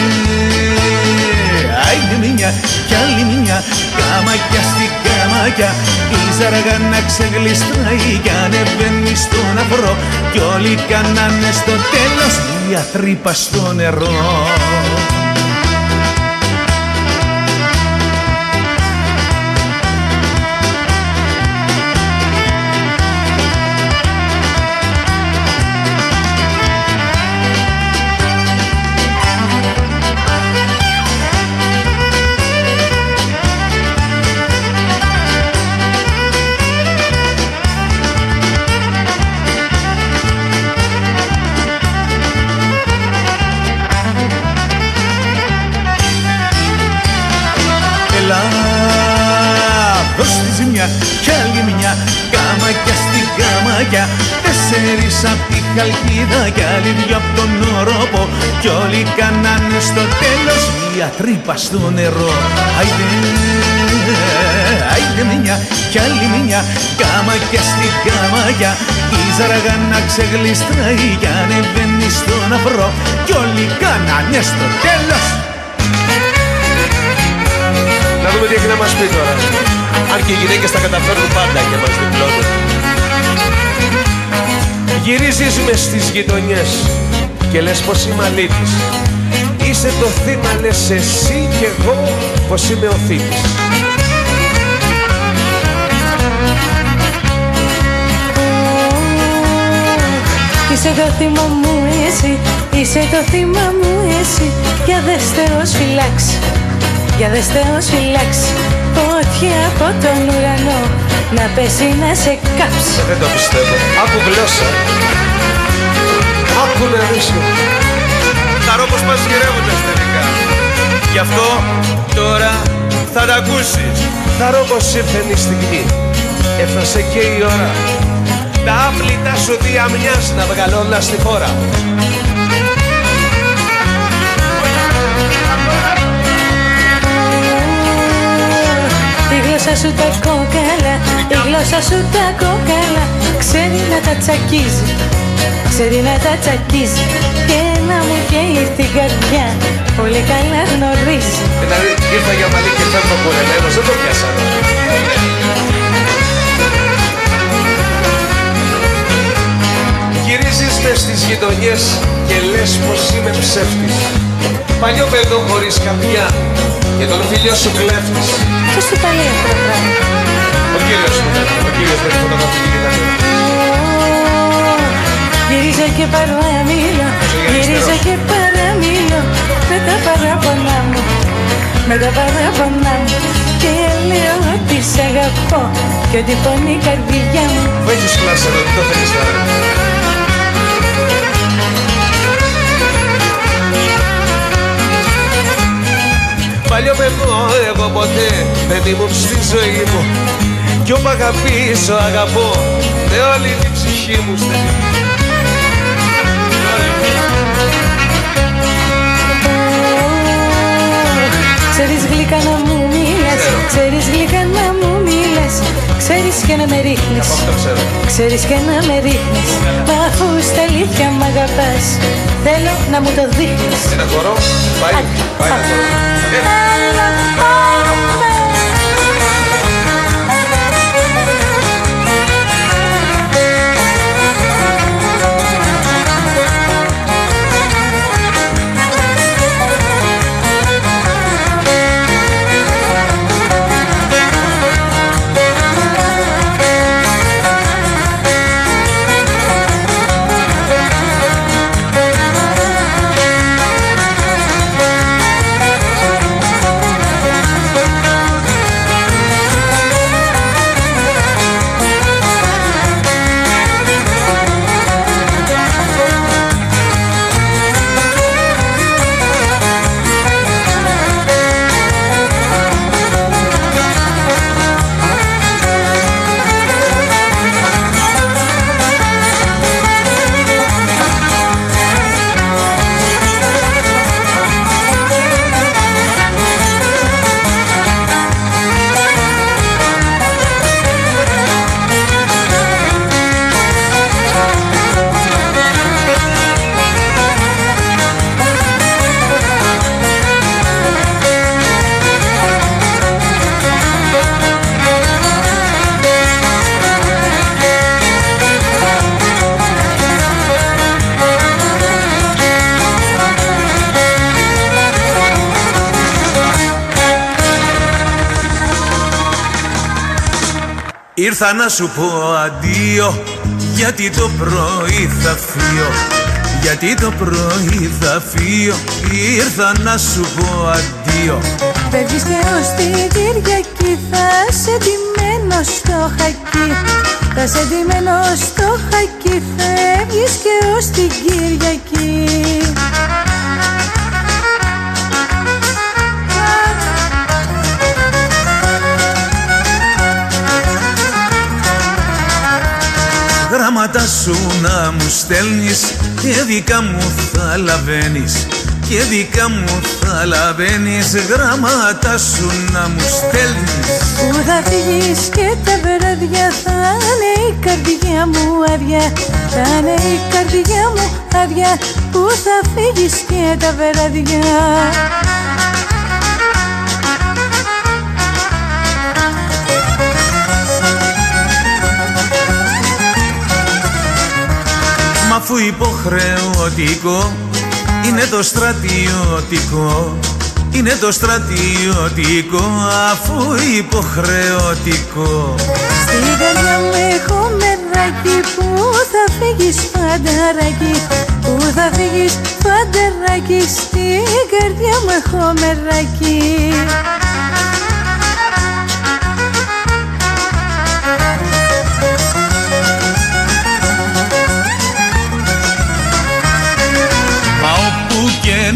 άιντε μια κι άλλη μια, καμάκια στη καμάκια, η ζαργάνα ξεγλιστράει κι ανεβαίνει στον αφρό, κι όλοι κάνανε στο τέλος μια τρύπα στο νερό. Δώσ' της μια κι άλλη μια, καμάκια στη καμάκια, 4 απ' τη Χαλκίδα κι άλλοι 2 απ' τον Όροπο, κι όλοι κάνανε στο τέλος μια τρύπα στο νερό. Άιντε, άιντε μια κι άλλη μια, καμάκια στη καμάκια, η ζαργάνα ξεγλιστράει κι ανεβαίνει στον αφρό, κι όλοι κάνανε στο τέλος. Να δούμε τι έχει να μας πει τώρα. Αν και οι γυναίκες τα καταφέρνουν πάντα και μας διπλώνουν. Γυρίζεις μες στις γειτονιές και λες πως είμαι αλήτης. Είσαι το θύμα, λες εσύ κι εγώ πως είμαι ο θήτης. Είσαι το θύμα μου εσύ, είσαι το θύμα μου εσύ, για δες Θεός φυλάξει, για δες Θεός φυλάξει, φωτιά από τον ουρανό να πέσει να σε κάψει. Δεν το πιστεύω. Άκου γλώσσα. Άκου να ρίξω. χαρώ πως πας γυρεύοντας τελικά. Γι' αυτό τώρα θα τα ακούσεις. Θα ρω πως ήρθε η στιγμή, έφτασε και η ώρα. Τα άπλυτα σου διαμοιάς να βγαλώντα στη χώρα. Η γλώσσα σου τα κόκαλα, η γλώσσα σου τα κόκαλα, ξέρει να τα τσακίζει, ξέρει να τα τσακίζει και να μου καίει την καρδιά, πολύ καλά γνωρίζει. Δηλαδή ήρθα για μαλλί και φεύγω κουρεμένος, δεν το πιάσα. Γυρίζεις μες στις γειτονιές και λες πως είμαι ψεύτης. Παλιό παιδό χωρίς καρδιά και τον φίλιο σου κλέφτης. Ποιος σου τα λέει αυτό το πράγμα? Ο κύριος μου, ο κύριος με τη φωτογραφική κοιτάξτε. Γυρίζω και παραμίλω, γυρίζω και παραμίλω με τα παράπονά μου, με τα παράπονά μου και λέω ότι σ' αγαπώ και ότι πονεί η καρδιά μου. Που έχεις κλάσει εδώ, τι το θέλεις τώρα? Παλιό παιδό εγώ ποτέ δεν ήμουν στη ζωή μου κι όπου αγαπήσω αγαπώ με όλη την ψυχή μου στέλνει. Ξέρεις γλυκά να μου μίλες, ξέρεις γλυκά να μου μίλες, ξέρεις και να με ρίχνεις, ξέρεις και να με ρίχνεις, μα αφού στα αλήθεια μ' αγαπάς, θέλω να μου το δείχνεις. Ένα χορό, πάει ένα χορό. Ήρθα να σου πω αντίο, γιατί το πρωί θα φύγω, γιατί το πρωί θα φύγω. Ήρθα να σου πω αντίο. Φεύγεις και ως την Κυριακή, θα σε ντυμένο στο χακί, θα σε ντυμένο στο χακί, φεύγεις και ως την Κυριακή. Γράμματα σου να μου στέλνεις και δικά μου θα λαβαίνεις, και δικά μου θα λαβαίνεις. Γράμματα σου να μου στέλνεις. Που θα φύγεις και τα βράδια θα είναι η καρδιά μου άδεια, θα είναι η καρδιά μου άδεια, που θα φύγεις και τα βράδια. Μ' αφού υποχρεωτικό είναι το στρατιωτικό, είναι το στρατιωτικό, αφού υποχρεωτικό. Στην καρδιά μου έχω μεράκι, που θα φύγεις φανταράκι, που θα φύγεις φανταράκι, στην καρδιά μου έχω μεράκι. Μα όπου και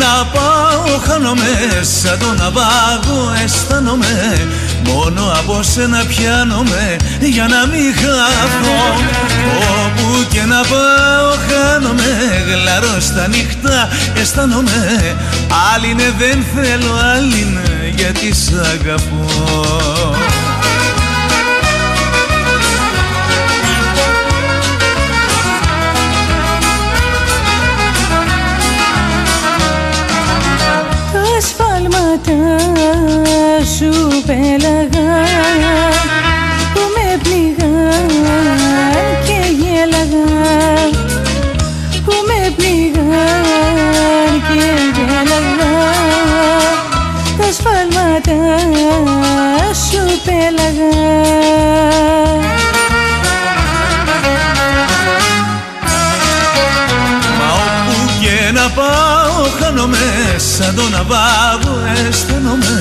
χάνομαι, σαν τον ναυάγο αισθάνομαι. Μόνο από σένα πιάνομαι για να μην χαθώ. Όπου και να πάω χάνομαι, γλαρώ στα νύχτα αισθάνομαι. Άλλη είναι δεν θέλω, άλλη είναι γιατί σ' αγαπώ. Τα σφάλματα σου πέλαγα που με πληγάν και γέλαγα, που με πληγάν και γέλαγα. Τα σφάλματα σου πέλαγα. Μα όπου και να πάω χάνομαι, σαν τον ναυάγο αισθάνομαι.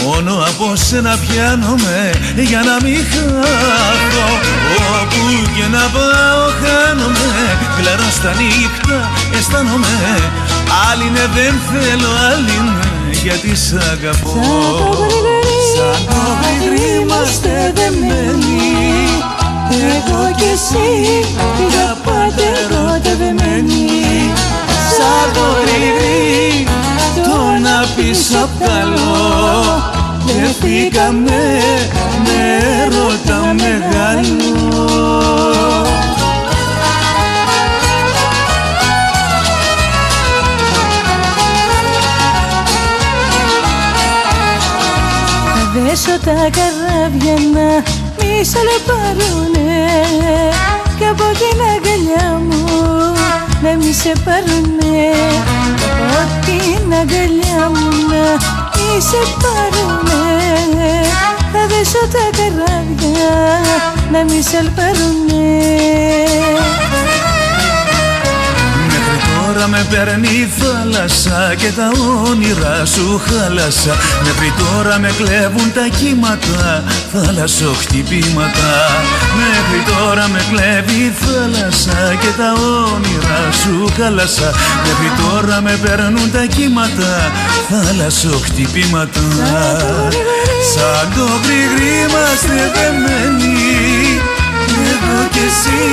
Μόνο από σένα πιάνομαι για να μην χαθώ. Όπου και να πάω χάνομαι, κλαρώ στα νύχτα αισθάνομαι. Άλλη είναι δεν θέλω, άλλη είναι γιατί σ' αγαπώ. Σαν το γρηγρί είμαστε δεμένοι, εγώ κι εσύ για πάντα ερωτευμένοι. Σαν το γρηγρί το να πεις απ' καλό, δεθήκαμε με έρωτα μεγάλο. Θα δέσω τα καράβια να μη σ' αλεπαρούνε, κι από την αγκαλιά μου να μη σε πάρουνε. Από την αγκαλιά μου να μη σε πάρουνε. Θα δέσω τα καράβια να μη σ' αλεπαρούνε. Τώρα με παίρνει η θάλασσα και τα όνειρα σου χάλασα. Μέχρι τώρα με κλέβουν τα κύματα, θάλασσοχτυπήματα. Μέχρι τώρα με κλέβει η θάλασσα και τα όνειρα σου χάλασα. Μέχρι τώρα με παίρνουν τα κύματα, θάλασσοχτυπήματα. Σαν το γρηγρί είμαστε δεμένοι, εγώ κι εσύ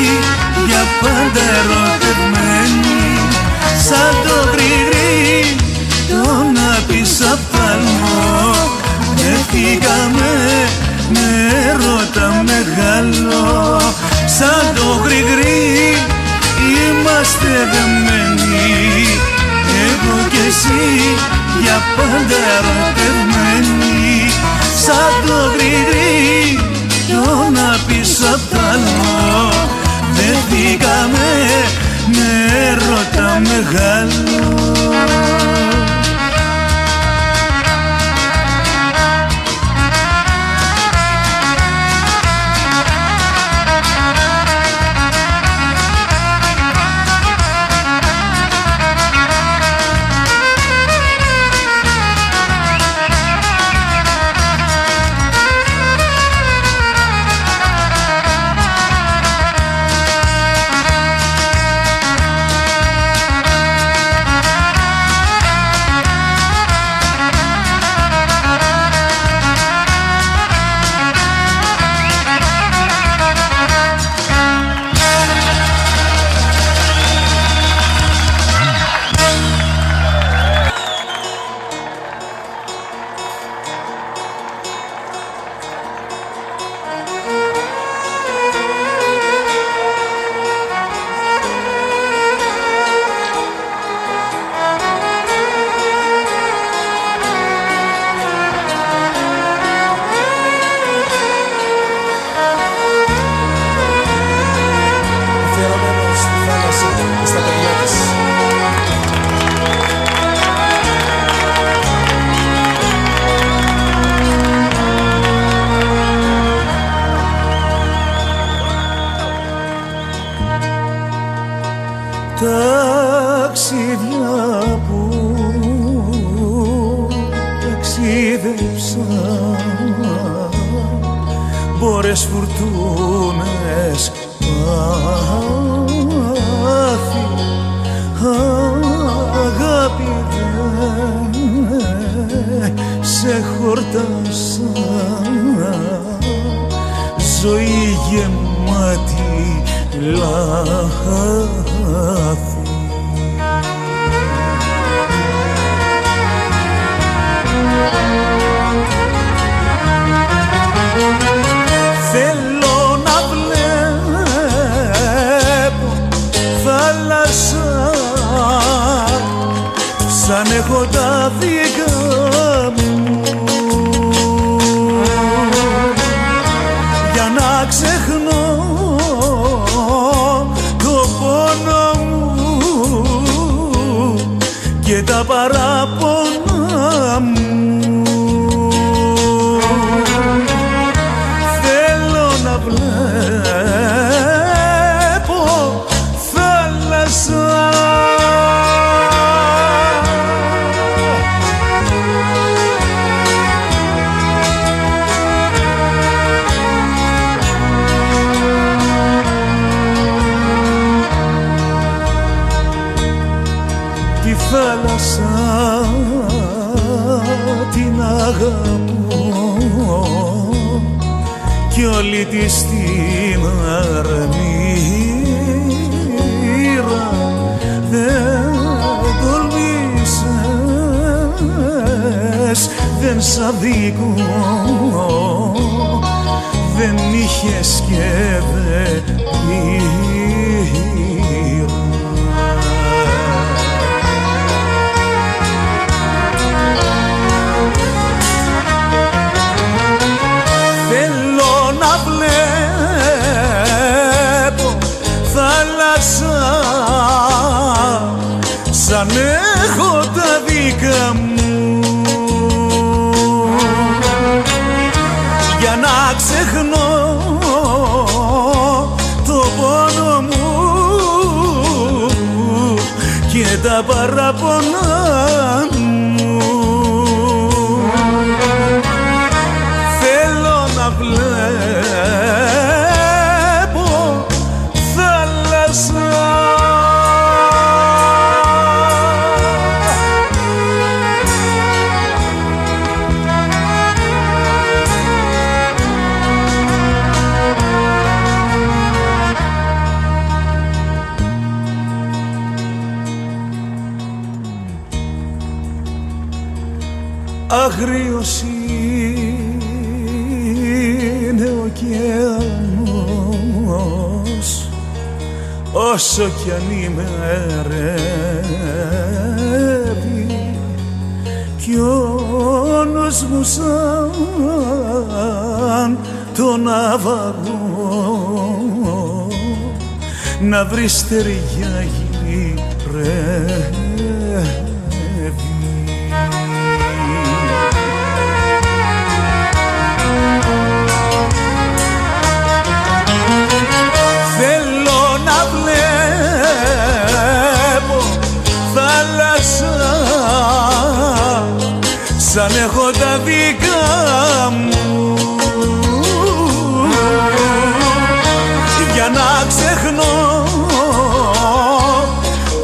για πάντα ερωτευμένοι. Σαν το γρηγρί το να πεις απ' άλλο, δεθήκαμε με έρωτα μεγάλο. Σαν το γρηγρί είμαστε δεμένοι, εγώ κι εσύ για πάντα ερωτευμένοι. Σαν το γρηγρί το να πεις απ' άλλο, δεθήκαμε με έρωτα μεγάλο. Ταξίδια που ταξίδεψα, μπόρες, φουρτούνες, πάθη, αγάπη δεν ξεχορτάσα, ζωή γεμάτη λάθη. Θέλω να βλέπω θάλασσα σαν έχω τα δικά μου, για να ξεχνώ το πόνο μου και τα παράπονα μου. Θέλω να βλέπω θάλασσα θάλασσα την αγαπώ κι όλη της την αρμύρα δεν τολμήσες, δεν σ' αδικώ, δεν είχες και δεν πήρα. Σαν έχω τα δικά μου, για να ξεχνώ το πόνο μου και τα παράπονα μου. Θέλω να βλέπω θάλασσα άγριος είναι ο ωκεανός όσο κι αν ημερεύει κι όνος μου σαν το ναυαγό να βρει στεριά γυρεύει. Σαν έχω τα δικά μου, για να ξεχνώ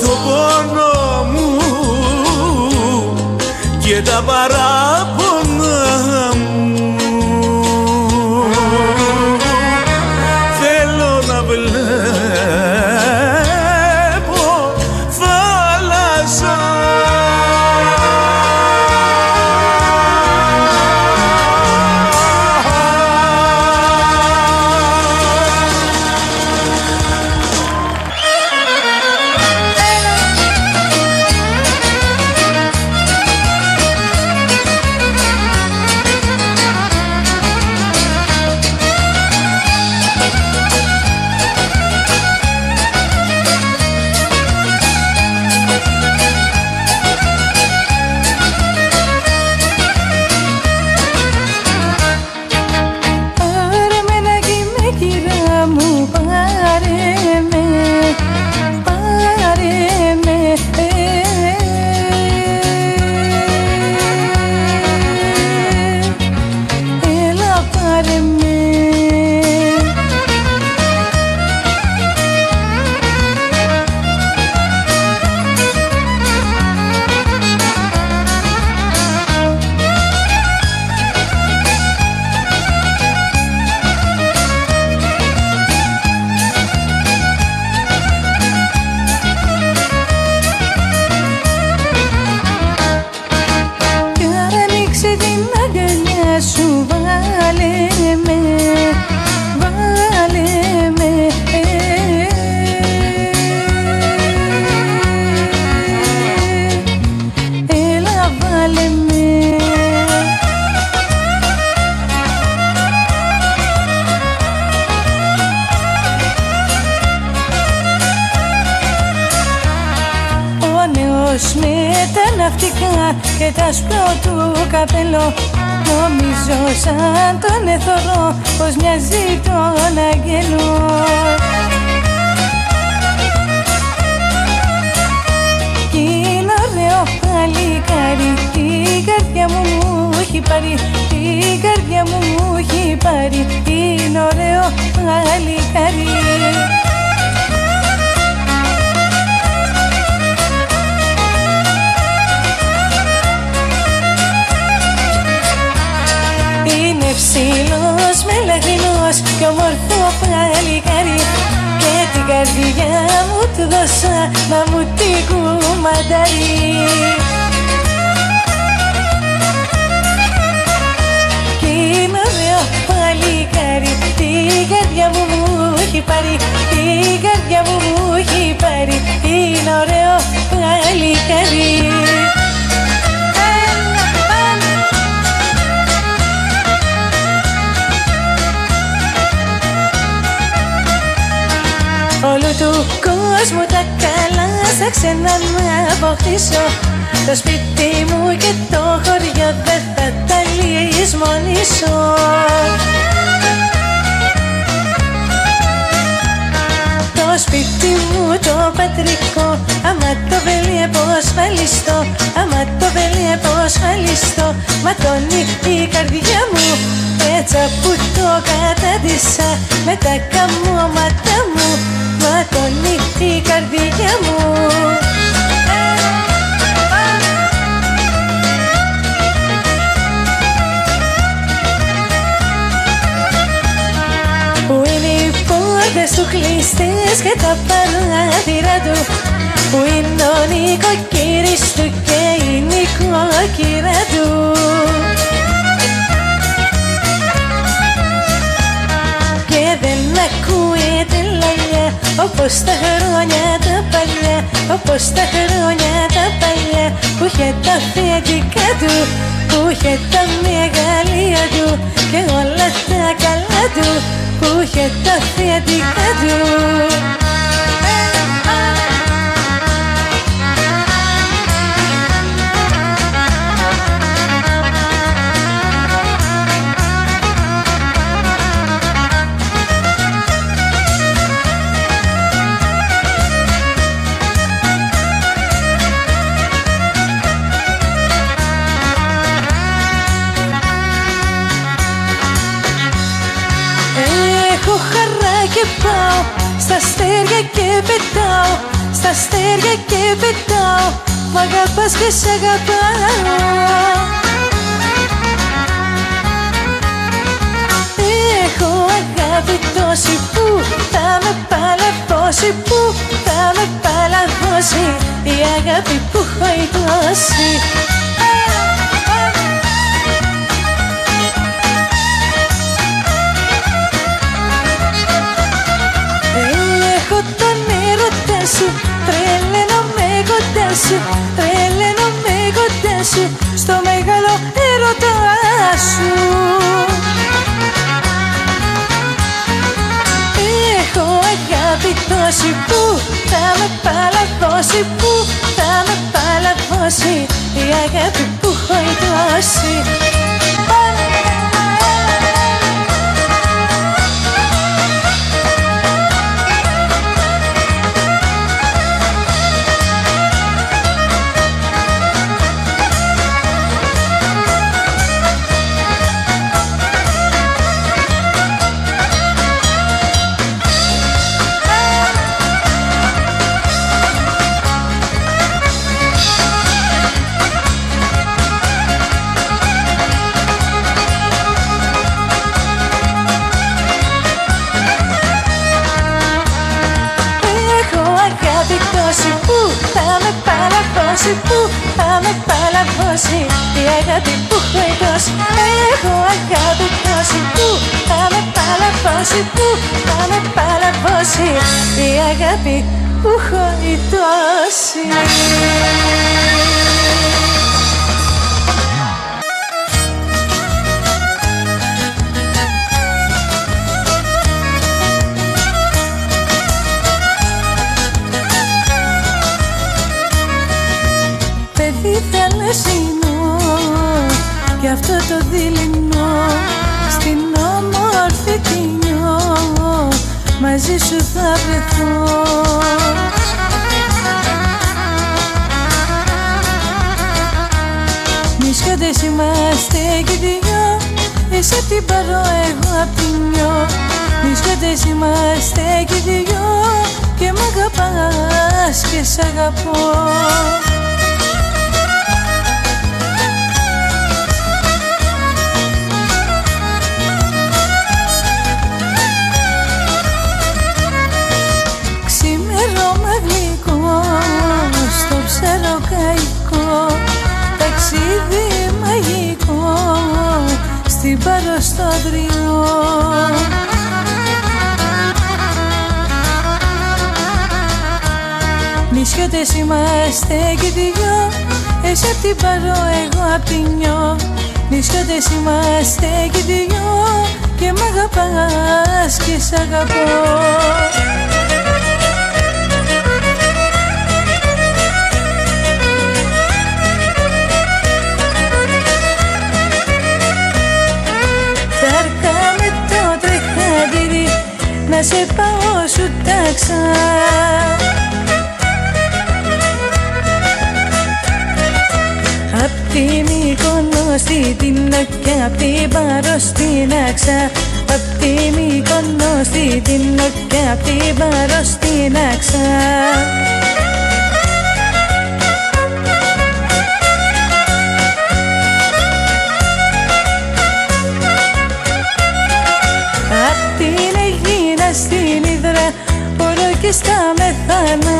το πόνο μου και τα παράπονα μου. Θέλω να βλέπω θάλασσα και τα σπλώ του καπέλο. Νομίζω σαν τον εθωρό πως μοιάζει τον αγγέλο. Κι είναι ωραίο παλικάρι, την καρδιά μου έχει πάρει, την καρδιά μου έχει πάρει. Είναι ωραίο παλικάρι. Είναι ψηλός, μελαγρινός κι όμορφο παλικάρι. Και την καρδιά μου του δώσα να μου την κουμαντάρει. Κι είναι ωραίο παλικάρι, την καρδιά μου έχει πάρει, την καρδιά μου έχει πάρει. Είναι ωραίο παλικάρι. Όλου του κόσμου τα καλά θα ξανά να αποκτήσω. Το σπίτι μου και το χωριό δεν θα τα λησμονήσω. Το σπίτι μου το πατρικό, άμα το βλέπω ασφαλιστό, άμα το βλέπω ασφαλιστό. Ματώνει η καρδιά μου έτσι που το κατάντησα με τα καμώματα μου. Ματώνει η καρδιά μου. Πού είναι οι πόρτες του κλειστές και τα παράθυρα του, που είναι ο νοικοκύρης του και η νοικοκύρα του. Και δεν ακούεται λαλιά όπως τα χρόνια τα παλιά, όπως τα χρόνια τα παλιά, που είχε τα αφεντικά του, που είχε τα μεγαλεία του και όλα τα καλά του, που είχε τα αφεντικά του. Και πάω στα αστέρια και πετάω, στα αστέρια και πετάω. Μ' αγαπάς και σ' αγαπάω. Έχω αγάπη τόση που θα με παλαβώσει, που θα με παλαβώσει η αγάπη που έχω η τόση. Σου, τρελαίνομαι κοντά σου, τρελαίνομαι κοντά σου, στο μεγάλο έρωτά σου. Έχω αγάπη τόση που θα με παλαβώσει, που θα με παλαβώσει η αγάπη που έχω η τόση. Που θα με παλαβώσει η αγάπη που έχω δώσει. Έχω αγάπη τόση που θα με παλαβώσει, που θα με παλαβώσει η αγάπη που έχω δώσει. αυτό το δειλινό, στην όμορφη Κινιό, μαζί σου θα βρεθώ. Νησιώτες είμαστε κι δυο, εσύ απ' την Παρό, εγώ απ' την Νιώ. Νησιώτες είμαστε κι δυο και μ' αγαπάς και σ' αγαπώ. Ξημέρωμα γλυκό στο ψαρό καϊκό, ταξίδι μαγικό στην Πάρο στο Δριό. Νησιώτες είμαστε κι δυο, εσύ απ' την Παρό, εγώ απ' την Νιώ. Νησιώτες είμαστε κι δυο και μ' αγαπάς και σ' αγαπώ. Να σε πάω σου τάξα, απ' την Μύκονο στη Τίνο και απ' την Πάρο στην Άξα. Απ' την Μύκονο στη Τίνο και απ' την Πάρο στην Άξα. Απ' την Αιγίνα στην Ύδρα, μπορώ και στα Μεθάνα.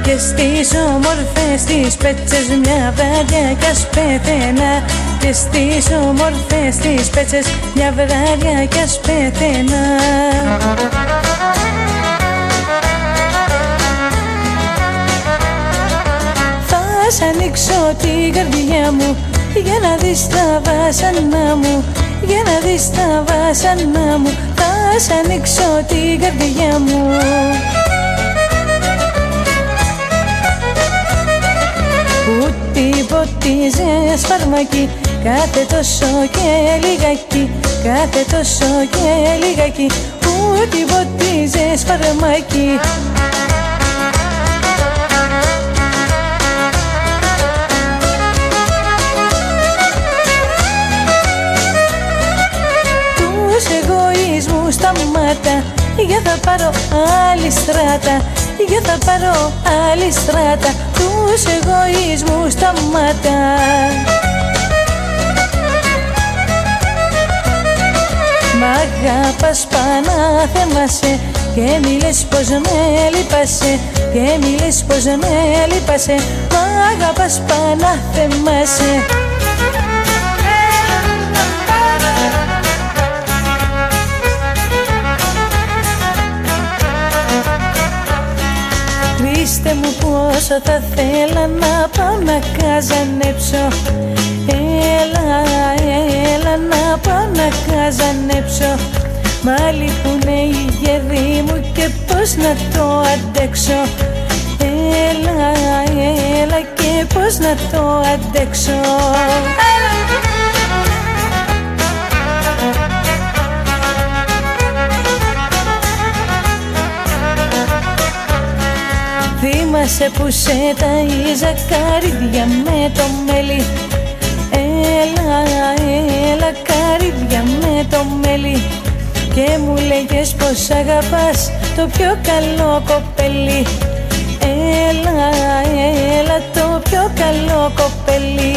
Και στις όμορφες τις Πέτσες μια βράδια κι ας πεθαίνα. Και στις όμορφες τις Πέτσες μια βράδια κι ας πεθαίνα. Θα σ' ανοίξω την καρδιά μου για να δεις τα βάσανά μου, για να δεις τα βάσανά μου. Θα σ' ανοίξω την καρδιά μου. Που την ποτίζες φαρμακί, κάθε τόσο και λιγάκι, κάθε τόσο και λιγάκι. Που την ποτίζες φαρμακί. Στα μάτα, για θα πάρω άλλη στράτα, για θα πάρω άλλη στράτα. Τους εγωισμούς στα μάτα. Μ' αγαπάς πανά θέμασαι και μη λες πως με λυπάσαι, και μη λες πως με λυπάσαι. Μ' αγαπάς πανά θέμασαι. Χριστέ μου πόσο θα θέλα να πάω να καζανέψω. Έλα, έλα να πάω να καζανέψω. Μα λείπουνε οι γεροί μου και πώς να το αντέξω. Έλα, έλα και πώς να το αντέξω. Θυμάσαι που σε ταΐζα καρύδια με το μέλι. Έλα, έλα καρύδια με το μέλι. Και μου λέγες πως αγαπάς το πιο καλό κοπέλι. Έλα, έλα το πιο καλό κοπέλι.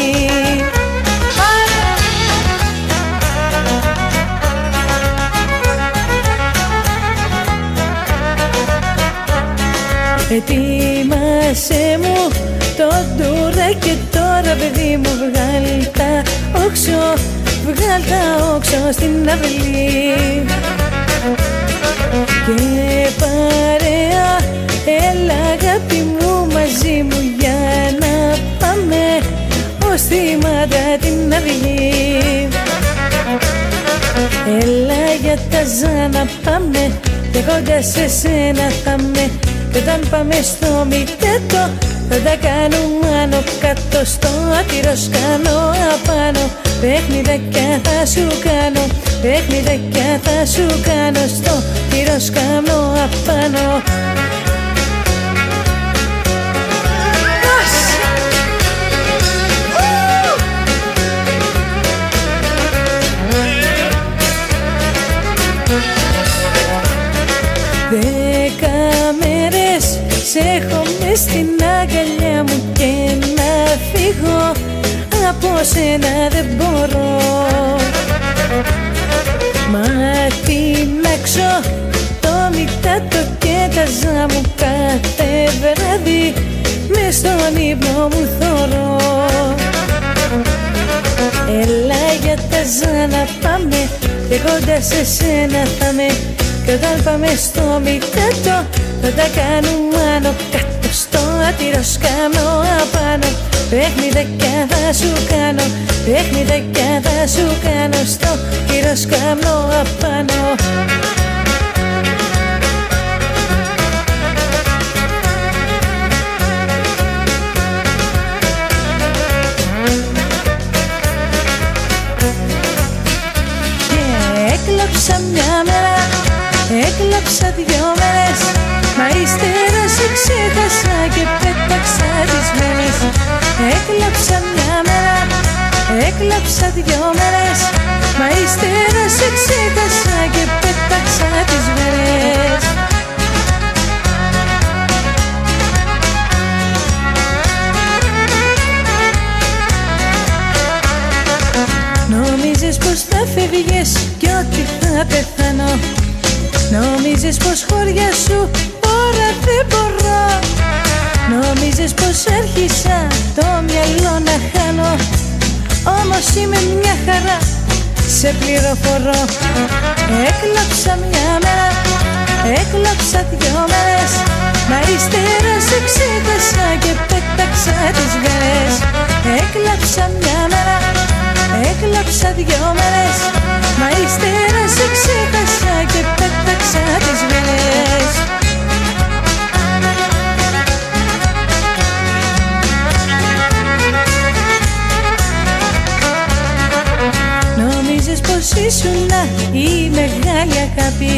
Ετοίμασέ μου το ντούρα και τώρα παιδί μου βγάλ τα όξο, βγάλ τα όξο στην αυλή. Και παρέα έλα αγάπη μου μαζί μου για να πάμε ως θύματα την αυγή. Έλα για τα ζάνα πάμε και κοντά σε σένα θα με. Και όταν πάμε στο Μητέτο θα τα κάνουμε άνω κάτω, στο τυροσκανό απάνω. Παιχνιδάκια θα σου κάνω, παιχνιδάκια θα σου κάνω, στο τυροσκανό απάνω. Δέκα μέρες σ' έχω μες στην αγκαλιά μου και να φύγω από σένα δεν μπορώ. Μα τεινάξω το μητάτο και τα ζάμου κάθε βράδυ μες στον ύπνο μου θωρώ. Έλα για τα ζάνα πάμε και κοντά σε σένα θα με. Κι όταν πάμε στο μητάτο θα τα κάνουμε άνω κάτω, στο τυροσκανό απάνω. Παιχνιδάκια θα σου κάνω, παιχνιδάκια θα σου κάνω, στο τυροσκανό απάνω. Έκλαψα μια μέρα, έκλαψα 2 μέρες, μα ύστερα σε ξέχασα και πέταξα τις μέρες. Έκλαψα μια μέρα, έκλαψα 2 μέρες, μα ύστερα σε ξέχασα και πέταξα τις μέρες. Νόμιζες πως θα φεύγες κι ότι θα πεθάνω. Νόμιζες πως χώρια σου ώρα δεν μπορώ. Νόμιζες πως άρχισα το μυαλό να χάνω. Όμως είμαι μια χαρά, σε πληροφορώ. Έκλαψα μια μέρα, έκλαψα 2 μέρες, μα ύστερα σε ξέχασα και πέταξα τις μέρες. Έκλαψα μια μέρα, έκλαψα 2 μέρες, μα ύστερα σε ξέχασα και πέταξα τις μέρες. Νόμιζες πως ήσουνα η μεγάλη αγάπη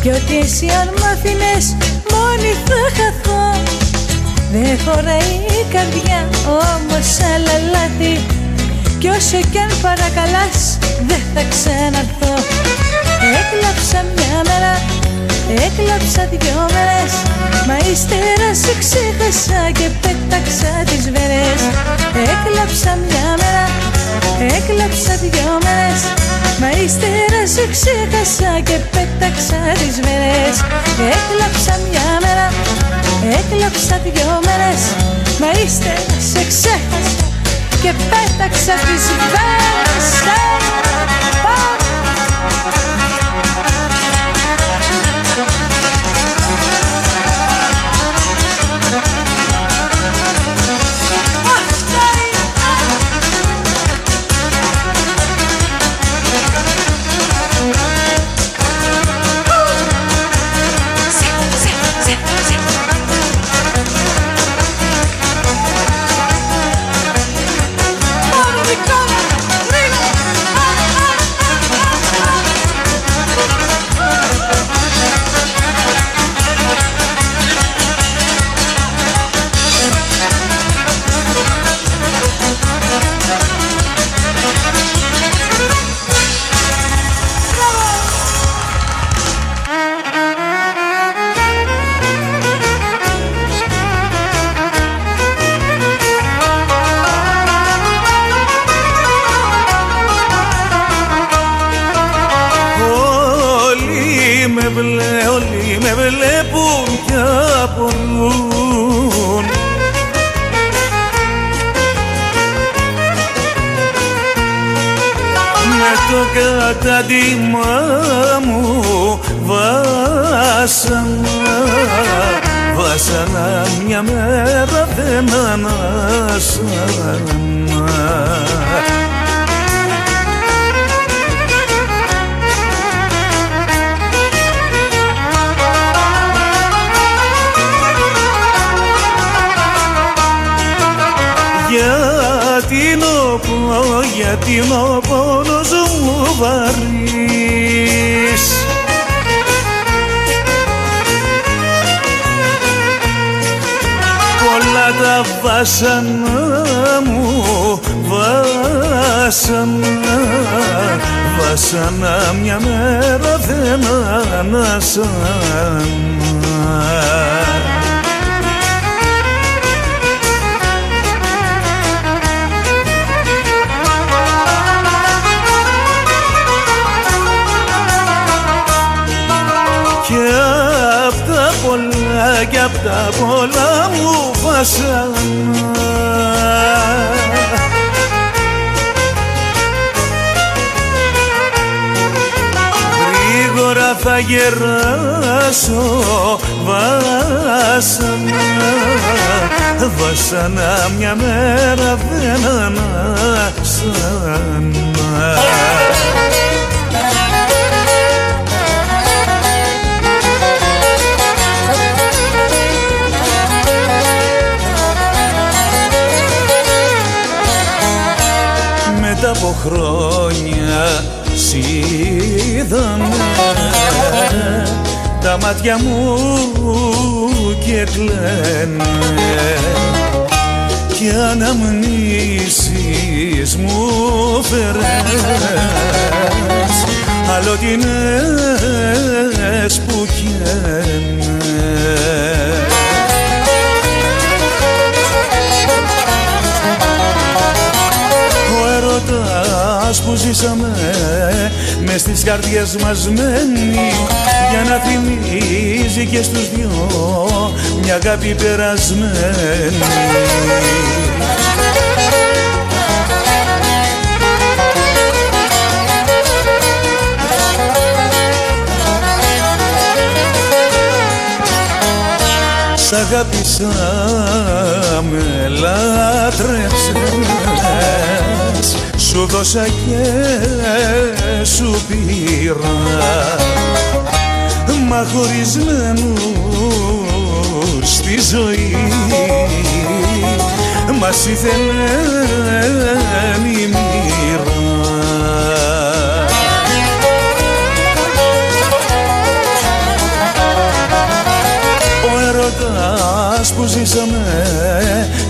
κι ότι εσύ αν μ' άφηνες μόνη θα χαθώ. Δεν χωράει η καρδιά όμως άλλα λάθη κι όσο κι αν παρακαλάς δεν θα ξαναρθώ. Έκλαψα μια μέρα, έκλαψα 2 μέρες, μα ύστερα σε ξέχασα και πέταξα τις μέρες. Έκλαψα μια μέρα, έκλαψα 2 μέρες, μα ύστερα σε ξέχασα και πέταξα τις μέρες. Έκλαψα μια μέρα, έκλαψα 2 μέρες, μα ύστερα σε ξέχασα και πέταξα τις μέρες. Όλοι με βλέπουν κι απορούν. Με το κατάντημά μου βάσανα μια μέρα δεν ανάσανα. γιατί είναι ο πόνος μου βαρύς. Πολλά τα βάσανα μου, βάσανα μια μέρα δεν ανάσανα. Κι απ' τα πολλά μου βάσανα γρήγορα θα γεράσω. Βάσανα μια μέρα δεν ανάσανα. Μετά από χρόνια σίδανε τα μάτια μου και κλαίνε κι αναμνήσεις μου φέρες αλλοτινές που καίνε. Που ζήσαμε μες στις καρδιές μας μένει για να θυμίζει και στους δυο μια αγάπη περασμένη. Σ' αγάπησα, με λάτρεψες, σου δώσα και σου πήρα, μα χωρισμένους στη ζωή μας ήθελε η μοίρα. Που ζήσαμε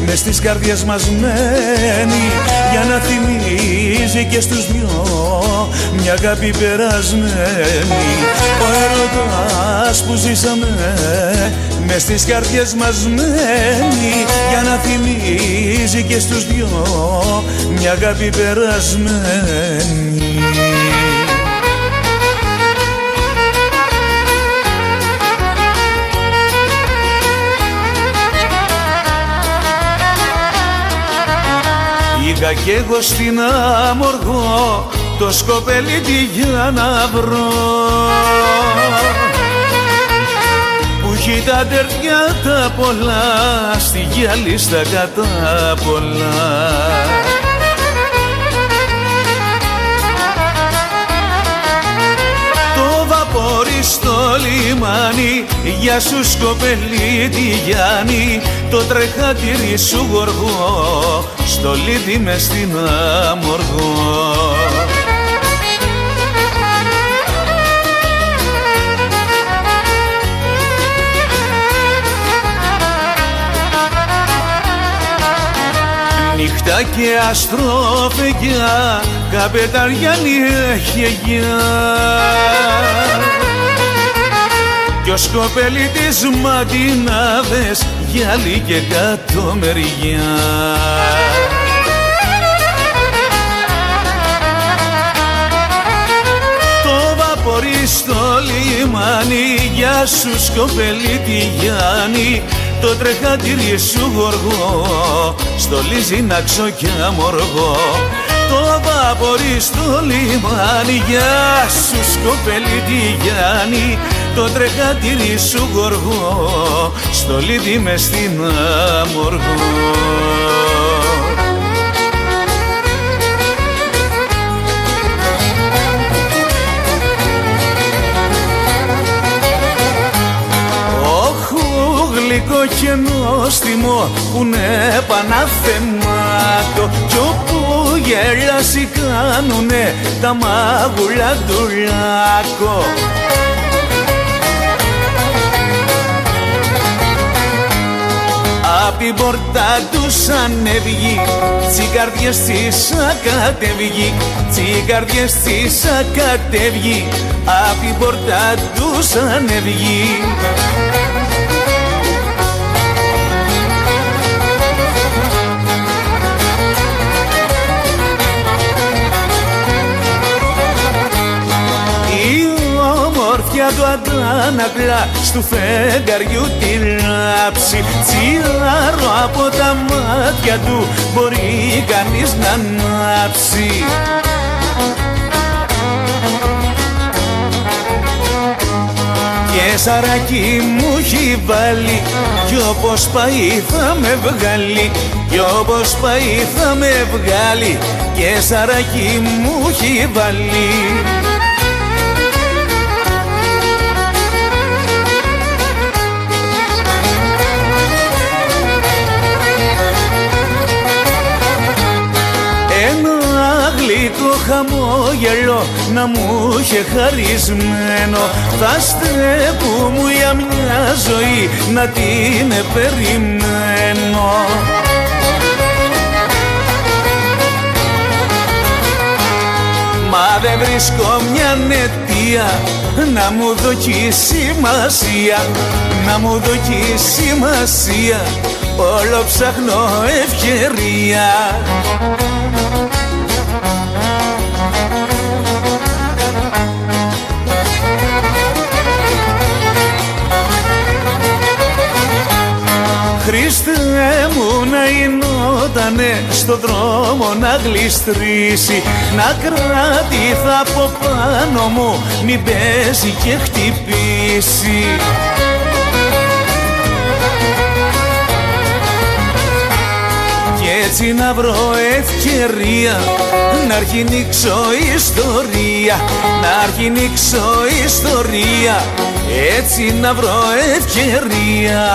μες στις καρδιές μας μένει για να θυμίζει και στους δυο μια αγάπη περασμένη. Ο έρωτας που ζήσαμε μες στις καρδιές μας μένει για να θυμίζει και στους δυο μια αγάπη περασμένη. Πήγα κι εγώ στην Αμοργό το σκοπελίτη για να βρω που έχει τα τεριά τα πολλά στη γυαλί στα κατά πολλά. Το βαπόρι στο λιμάνι για σου σκοπελίτη Γιάννη, το τρεχατήρι σου γοργό στο λίδι μες στην Αμοργό. Νύχτα και αστροφεγγιά, καπεταριάνι έχεγιά κι ο σκοπελίτης ματινάδες γυαλί και κατομεριά. Το βαπορί στο λιμάνι για σου σκοπελίτη Γιάννη, το τρεχατήρι σου γοργό στο Λιζινάξο και Αμοργό. Το βαπορί στο λιμάνι για σου σκοπελίτη Γιάννη, το τρεχατήρι σου γοργό στο λίδι μες στην Αμοργό. Γλυκό και νόστιμο που είναι παναθεμάτο κι ο γέλαση κάνουνε τα μάγουλα του Λάκκο. Απ' την πόρτα τους ανέβγει, τσι καρδιές της ακατέβγει, τσι καρδιές της ακατέβγει, απ' την πόρτα τους ανέβγει. Ομορφιά του αντάνακλα στου φεγγαριού τη λάψη, τσιγάρο από τα μάτια του μπορεί κανείς να ανάψει. Και σαράκι μου έχει βάλει κι όπως πάει θα με βγάλει, κι όπως πάει θα με βγάλει, και σαράκι μου έχει βάλει. Γλυκό χαμόγελο να μου είχε χαρισμένο, θα στρέπου μου για μια ζωή να την περιμένω. Μα δεν βρίσκω μια αιτία να μου δώσει σημασία, να μου δώσει σημασία, όλο ψάχνω ευκαιρία. Χριστέ μου να γινότανε στο δρόμο να γλιστρήσει, να κρατήθα από πάνω μου μην πέσει και χτυπήσει. Κι έτσι να βρω ευκαιρία να αρχινήξω ιστορία, να αρχινήξω ιστορία, έτσι να βρω ευκαιρία.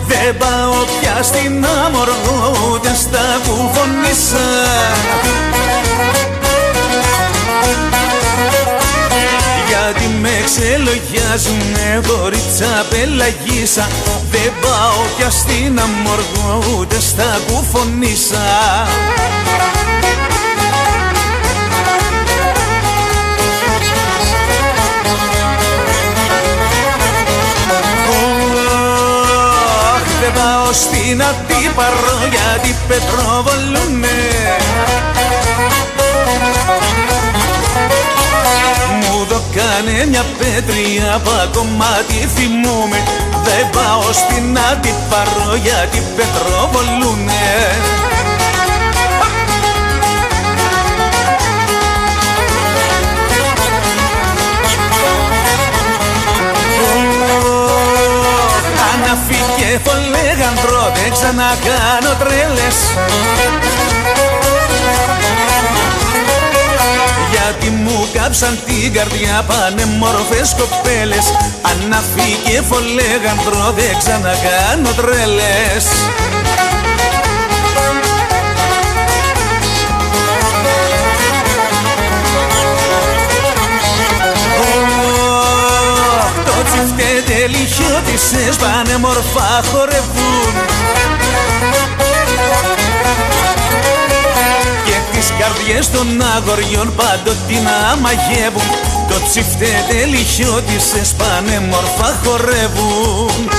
Δεν πάω πια στην Αμοργό ούτε στα Κουφονίσα, γιατί με ξελογιάζουνε κορίτσα πελαγίσα. Δεν πάω πια στην Αμοργό ούτε στα Κουφονίσα. Δεν πάω στην Αντίπαρο γιατί πετροβολούνε, μου δώκανε μια πέτρια πα κομμάτι θυμούμαι. Δεν πάω στην Αντίπαρο γιατί πετροβολούνε. Αναφύγε φολέγανδρο, δεν ξανακάνω τρέλες, γιατί μου κάψαν την καρδιά πανέμορφες κοπέλες. Αναφύγε φολέγανδρο, δεν ξανακάνω τρέλες. Τσιφτέτελοι χιώτισσες πανέμορφα χορεύουν και τις καρδιές των αγοριών παντοτινά μαγεύουν. Το τσιφτέτελοι χιώτισσες πανέμορφα χορεύουν.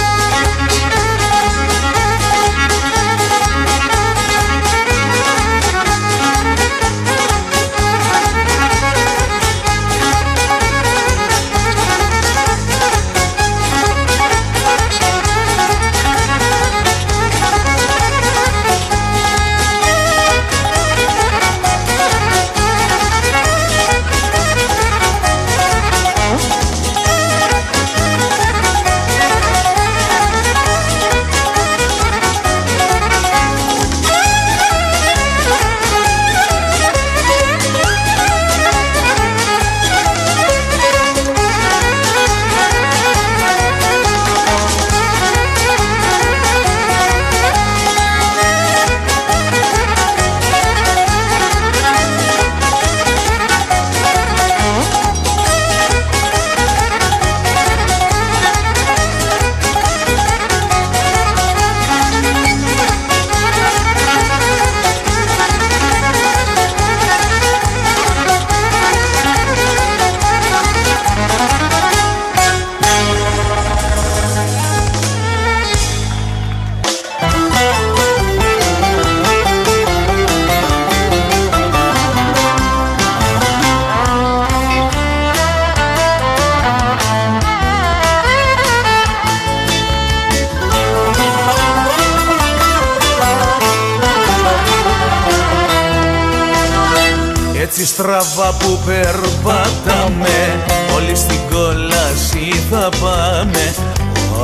στραβά που περπατάμε, όλοι στην κόλαση θα πάμε,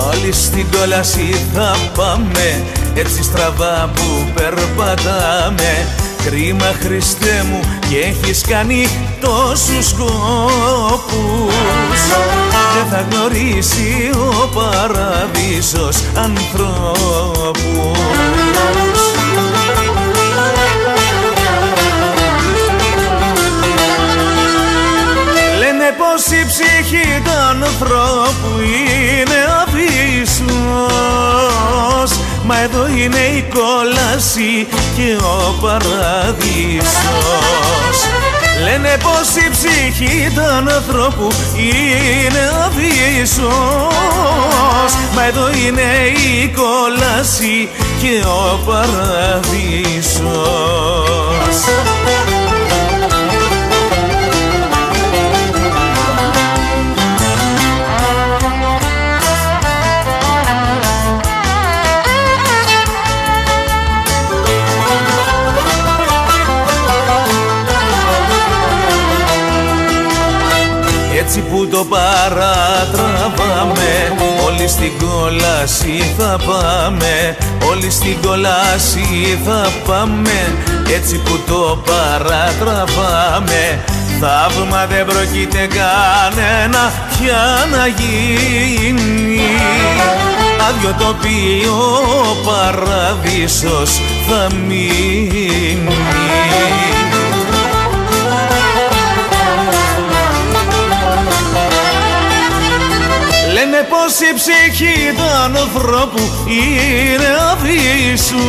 όλοι στην κόλαση θα πάμε, έτσι στραβά που περπατάμε. Κρίμα Χριστέ μου και έχεις κάνει τόσους σκόπους, δεν θα γνωρίσει ο παράδεισος ανθρώπους. Λένε πως η ψυχή του ανθρώπου είναι αβύσσος, μα εδώ είναι η κόλαση και ο παράδεισος. Λένε πως η ψυχή του ανθρώπου είναι αβύσσος, μα εδώ είναι η κόλαση και ο παράδεισος. Έτσι που το παρατραβάμε, όλοι στην κόλαση θα πάμε, όλοι στην κόλαση θα πάμε. Έτσι που το παρατραβάμε, θαύμα δεν πρόκειται κανένα πια να γίνει. Άδειο τοπίο ο παράδεισος θα μείνει. Λένε πως η ψυχή του ανθρώπου είναι αβύσσος,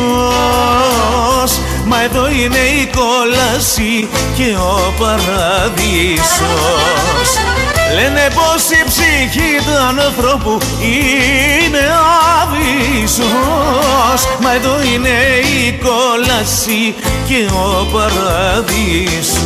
μα εδώ είναι η κόλαση και ο παράδεισος. Λένε πως η ψυχή του ανθρώπου είναι αβύσσος, μα εδώ είναι η κόλαση και ο παράδεισος.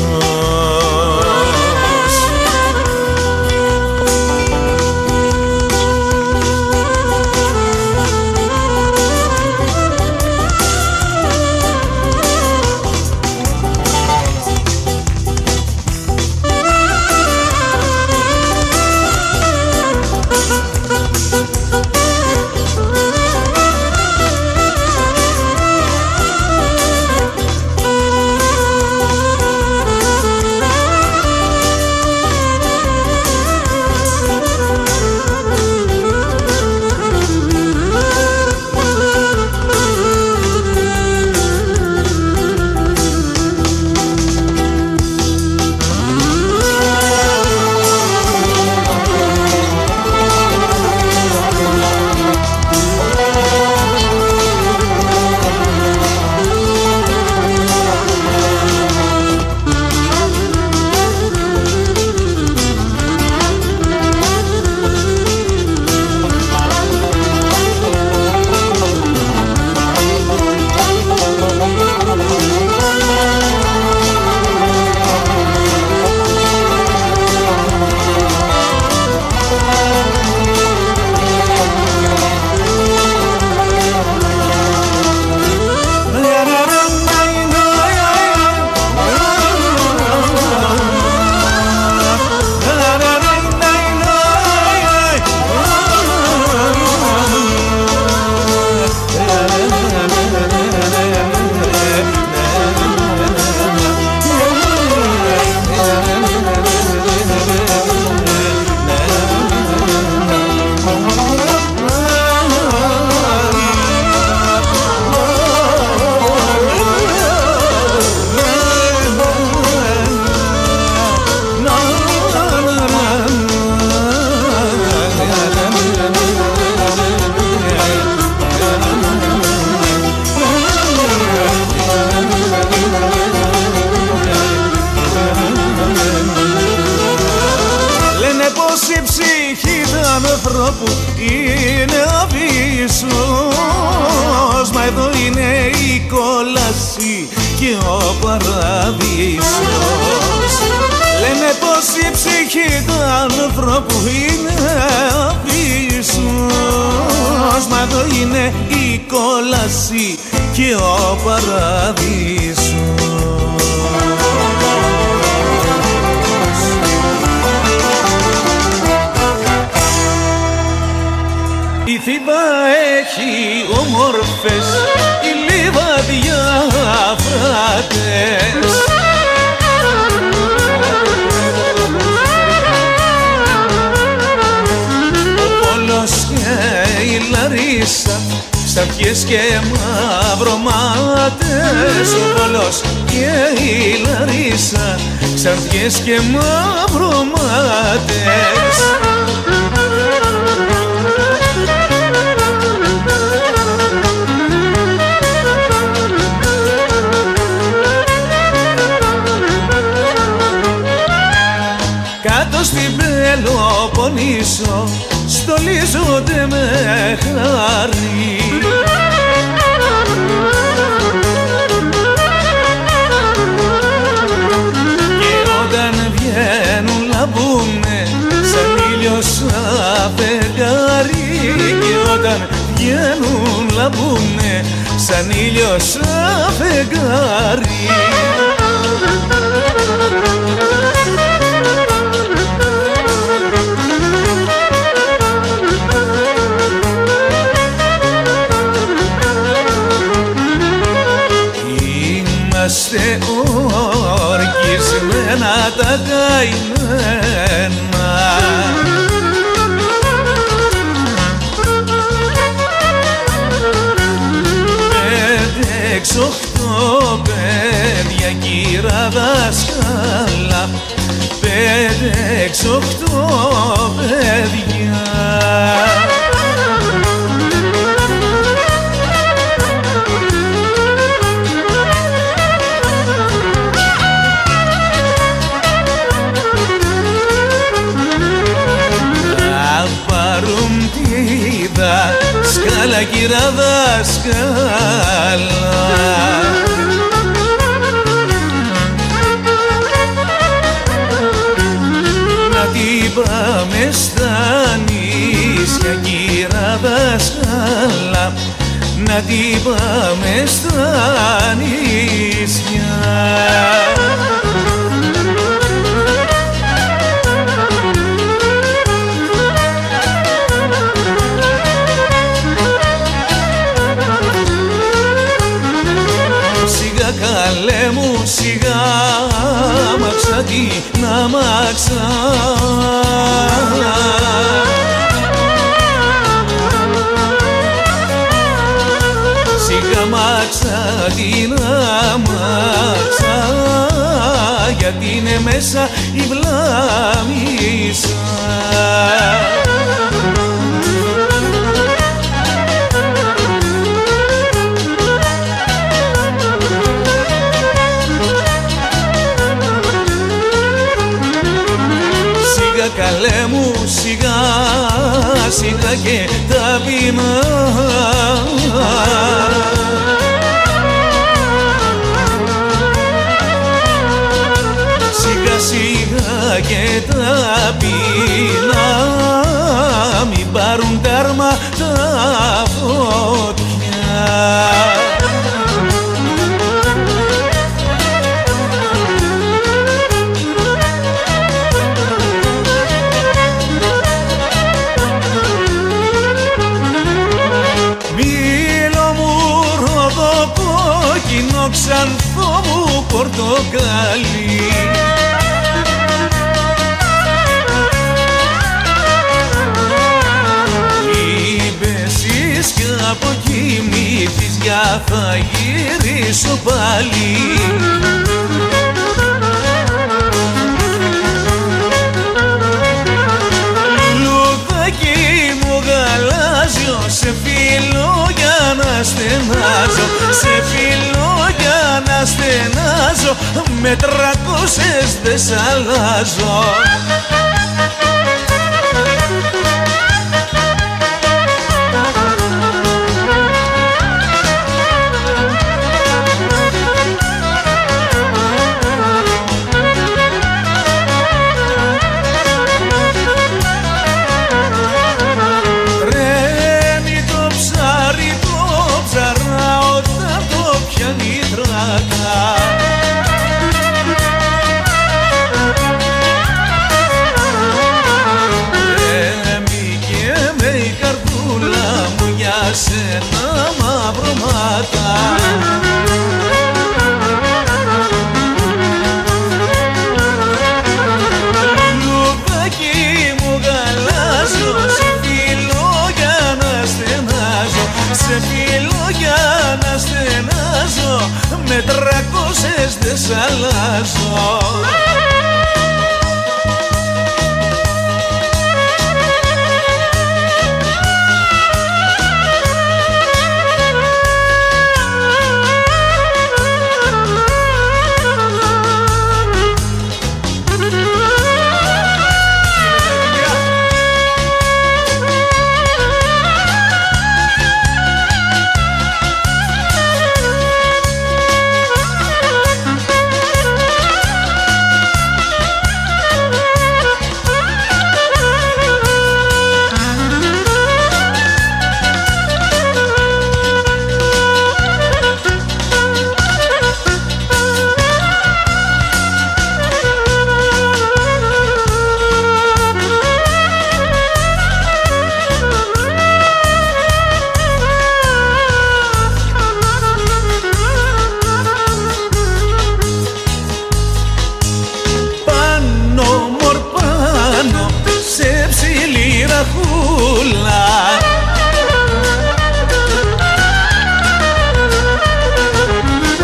ανθρώπου είναι αβύσσος, μα εδώ είναι η κόλαση και ο παράδεισος. Λένε πως η ψυχή του ανθρώπου είναι αβύσσος, μα εδώ είναι η κόλαση και ο παράδεισος. Θήβα έχει όμορφες, η Λιβαδιά φράτες. Ο Πόλος και η Λαρίσα, σταθιές και μαυρομάτες. Ο Πόλος και η Λαρίσα, σταθιές και μαυρομάτες. Κάτω στην Πελοποννήσο στολίζονται με χάρη. Και όταν βγαίνουν λαμπούνε σαν ήλιο σαν φεγγάρι. Και όταν βγαίνουν λαμπούνε σαν ήλιο σαν φεγγάρι. Είμαστε ορκισμένα τα καημένα. Πέντε, έξι, οχτώ παιδιά κύρα δάσκαλα. Πέντε, έξι, οχτώ παιδιά. Δάσκαλα, κύρα δάσκαλα. Να την πάμε στα νησιά, κύρα δάσκαλα. Να την πάμε στα νησιά. Καλέ μου σιγά μάξα την αμάξα. Σιγά μάξα την αμάξα, γιατί είναι μέσα η βλάμισα. Καλέ μου σιγά, σιγά και ταπεινά. Σιγά σιγά και ταπεινά, μην πάρουν τάρμα τα φωτιά. Ξανθό μου πορτοκάλι. Είπες κι από κοιμήθεις, για θα γυρίσω πάλι. Λουδάκι μου γαλάζιο, σε φιλώ για να στενάζω. Σε φιλώ για να στενάζω, με 300 δεν σ' αλλάζω. Τρέμει το ψάρι, το ψαρά όταν το πιάνει τράκα. τα μαυρώματα. Λουδάκι μου γαλάζω, σε φιλώ για να στενάζω, σε φιλώ για να στενάζω, με 300 δεν σ' αλλάζω.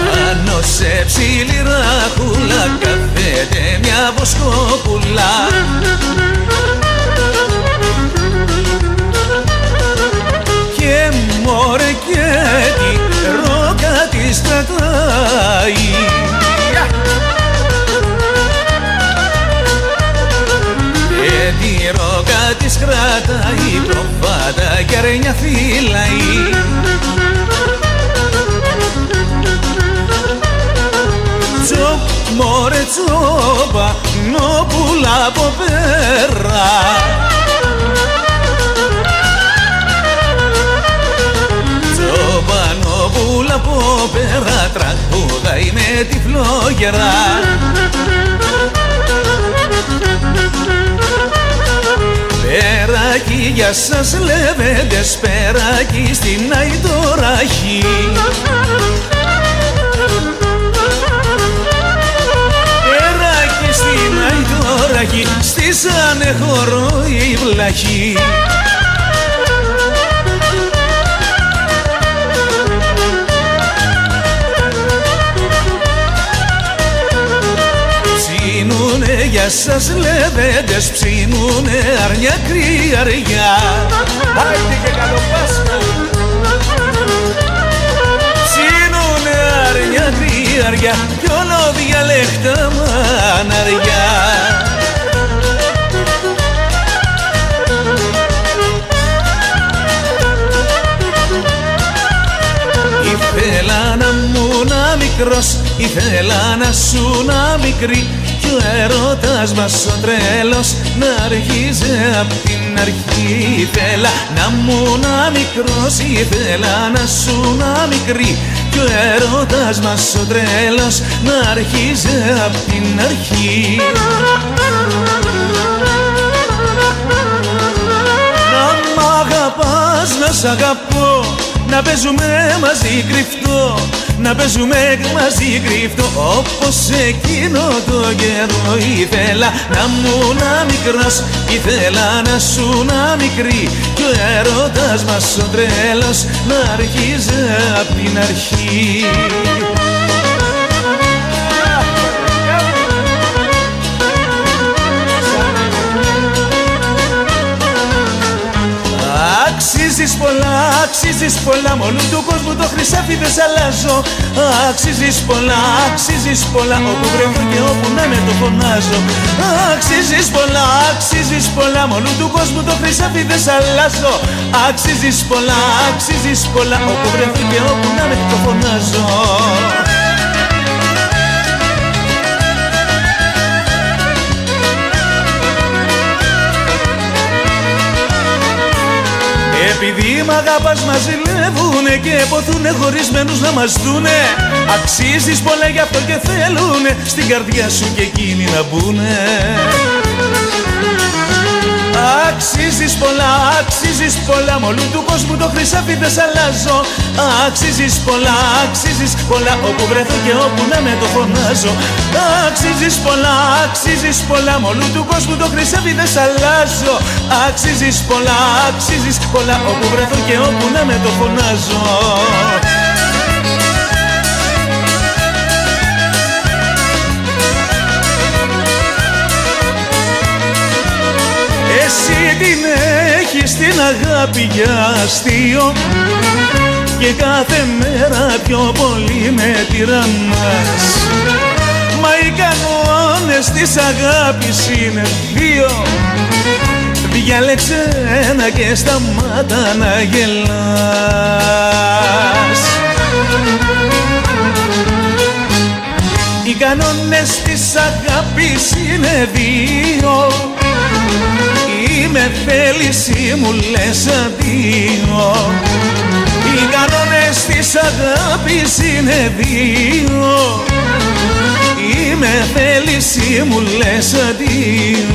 Πάνω σε ψηλή ραχούλα κάθεται μια βοσκόπουλα. Και μωρέ και τη ρόκα της κρατάει. Και τη ρόκα της κρατάει, προφάτα κι αρνιά φύλαει. Τσοπ μωρέ τσόπα, νόπουλα από πέρα. Τσόπα νόπουλα από πέρα, τραγούδαει με τη φλόγερα. Περάκι για σας λεβέντες, περάκι στην Αϊτοράχη. Περάκι στην Αϊτοράχη, στήσανε χορό οι βλάχοι. Ψίνουνε για σας λεβέντες, ψίνουνε αρνιά κρυαριά. Άιντε και καλό Πάσχα. Ψίνουνε αρνιά κρυαριά κι όλο διαλέχτα μαναριά. Ήθελα να μου να μικρός, ήθελα να σου να μικρή, κι ο έρωτας μας ο τρέλος να αρχίζει απ' την αρχή. Ήθελα να μου να μικρός, ήθελα να σου να μικρή, κι ο έρωτας μας ο τρέλος να αρχίζει απ' την αρχή. Να μ' αγαπάς, να σ' αγαπώ, να παίζουμε μαζί κρυφτό, να παίζουμε μαζί κρυφτό, όπως εκείνο το καιρό. Ήθελα να μου να μικρός, ήθελα να σου να μικρή, κι ο έρωτας μας ο τρέλος να αρχίζει απ' την αρχή. Αξίζεις πολλά, αξίζεις πολλά, μ' όλου του κόσμου το χρυσάφι δεν σ' αλλάζω. Αξίζεις πολλά, αξίζεις πολλά, όπου βρεθώ και όπου να με το φωνάζω. Αξίζεις πολλά, αξίζεις πολλά, μ' όλου του κόσμου το χρυσάφι δεν σ' αλλάζω. Αξίζεις πολλά, αξίζεις πολλά, όπου βρεθώ και όπου να με το φωνάζω. Επειδή μ' αγαπάς μας ζηλεύουνε και ποθούνε χωρισμένους να μας δούνε. Αξίζεις πολλά γι' αυτό και θέλουνε στην καρδιά σου και εκείνοι να μπουνε. Αξίζεις πολλά, αξίζεις πολλά, μ' όλου του κόσμου το χρυσάφι δεν σ' αλλάζω. Αξίζεις πολλά, αξίζεις πολλά, όπου βρεθώ και όπου να με το φωνάζω. Αξίζεις πολλά, αξίζεις πολλά, μ' όλου του κόσμου το χρυσάφι δεν σ' αλλάζω. Αξίζεις πολλά, αξίζεις πολλά, όπου βρεθώ και όπου να με το φωνάζω. Εσύ την έχεις την αγάπη για αστείο και κάθε μέρα πιο πολύ με τυραννάς. Μα οι κανόνες της αγάπης είναι δύο. Διάλεξε ένα και σταμάτα να γελάς. Οι κανόνες της αγάπης είναι δύο. Ή με θέλεις ή μου λες αντίο. Οι κανόνες της αγάπης είναι δύο. Ή με θέλεις ή μου λες αντίο.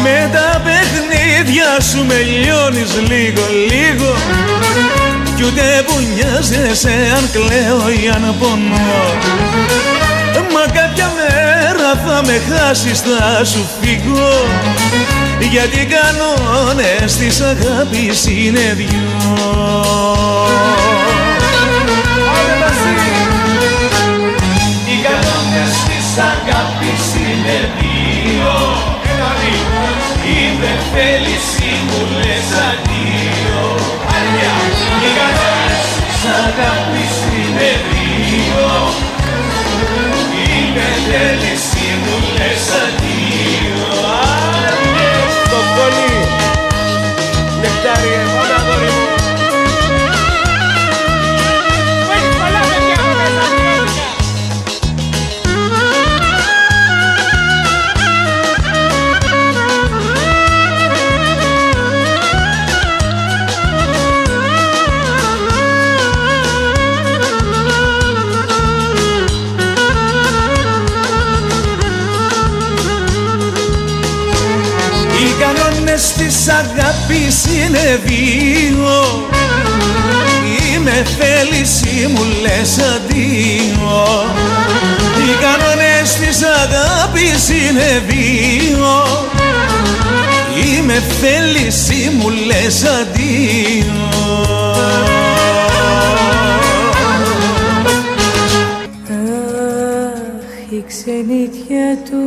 Με τα παιχνίδια σου με λιώνεις λίγο-λίγο κι ούτε που νοιάζεσαι αν κλαίω ή αν πονώ. Μα κάποια μέρα θα με χάσεις, θα σου φύγω, γιατί οι κανόνες της αγάπης είναι δυο. Οι κανόνες της αγάπης είναι δύο. Ή με θέλεις ή μου λες αντίο. Οι κανόνες της αγάπης είναι δύο. Ή με θέλεις ή μου λες αντίο. Το κόλλι, νεκτάρι, μόνο αγόρι μου. Της αγάπης είναι δύο. Ή με θέλεις ή μου λες αντίο. Οι κανόνες της αγάπης είναι δύο. Ή με θέλεις ή μου λες αντίο. Αχ, η ξενιτιά του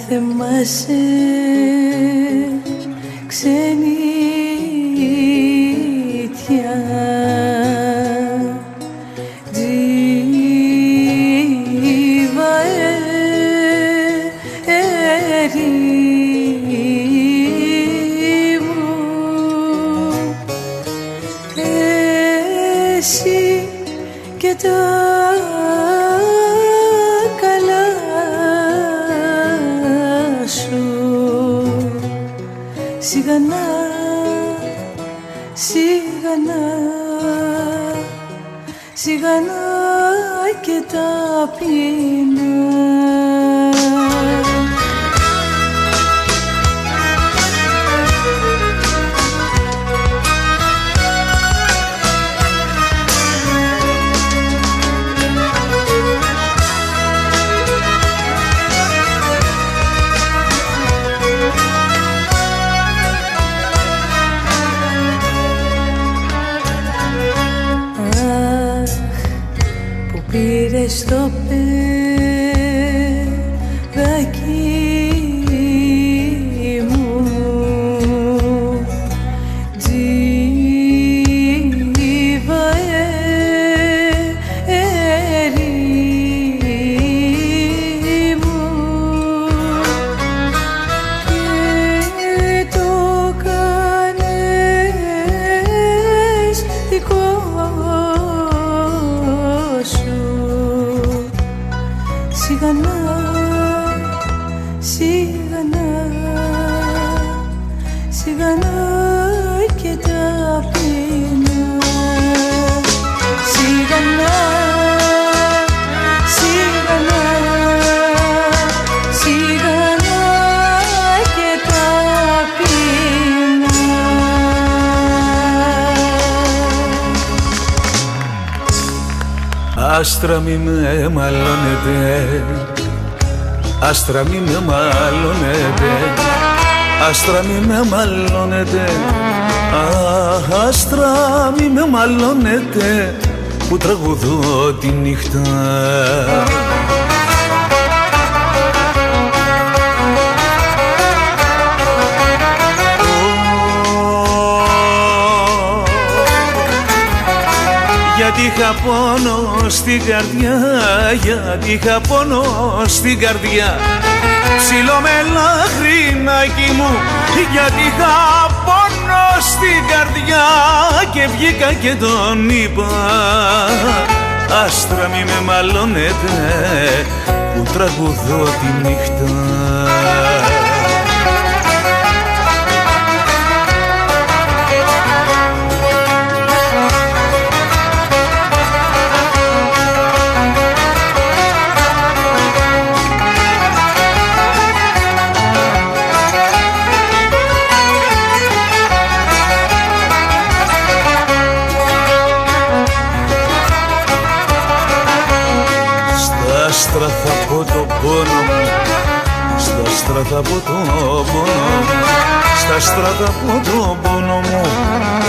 θυμάσαι ξενιτιά τζίβα ερήμου εσύ και τα σιγανά ταπεινά. Πήρες το παιδάκι μου τζίβα ερήμου και το κάνες δικό σιγανά, σιγανά, σιγανά και ταπεινά. Σιγανά, σιγανά, σιγανά και ταπεινά. Άστρα μη με μαλώνετε, άστρα μη με μαλώνετε, άστρα μη με μαλώνετε, άστρα μη με μαλώνετε που τραγουδώ τη νύχτα. Γιατί είχα πόνο στην καρδιά, γιατί είχα πόνο στην καρδιά, ψηλό μελαχρινάκι μου, γιατί είχα πόνο στην καρδιά και βγήκα και τον είπα, άστρα μη με μαλώνετε που τραγουδώ τη νύχτα. Στα άστρα θα πω το πόνο μου, στα άστρα θα πω το πόνο μου, στα άστρα θα πω το πόνο μου,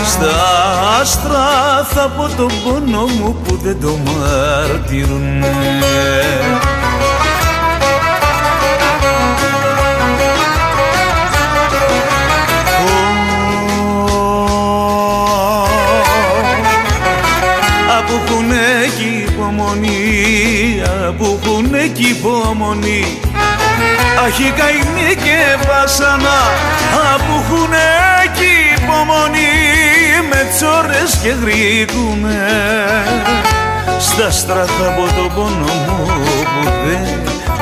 στα άστρα θα πω το πόνο μου που δεν το μαρτυρουνε. Που έχουνε κι υπομονή, που έχουνε κι υπομονή, αχι καημοί και βασανά, που έχουνε κι υπομονή, με τσόρες και γρήγουνε. Στα άστρα θα πω το πόνο μου που δεν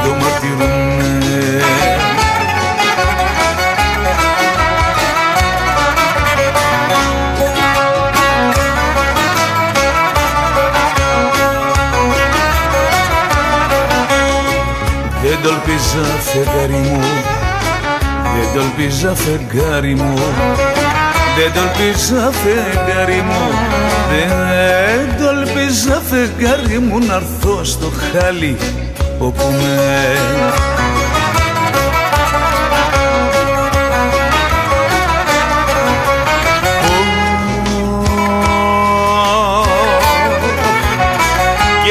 το μαρτυρούνε. Δεν το ελπίζα φεγγάρι μου, δεν το ελπίζα φεγγάρι μου, δεν το ελπίζα φεγγάρι μου, δεν το ελπίζα φεγγάρι μου να έρθω στο χάλι όπου με.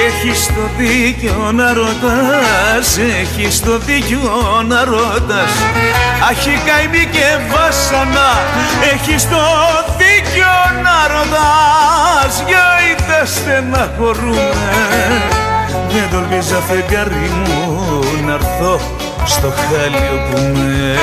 Έχεις το δίκιο να ρωτάς, έχεις το δίκιο να ρωτάς, αχι καημοί και βάσανα, έχεις το δίκιο να ρωτάς, γιατί δεν στεναχωρούμε. Δεν τολμίζα φεγγάρι μου να έρθω στο χάλι όπου με.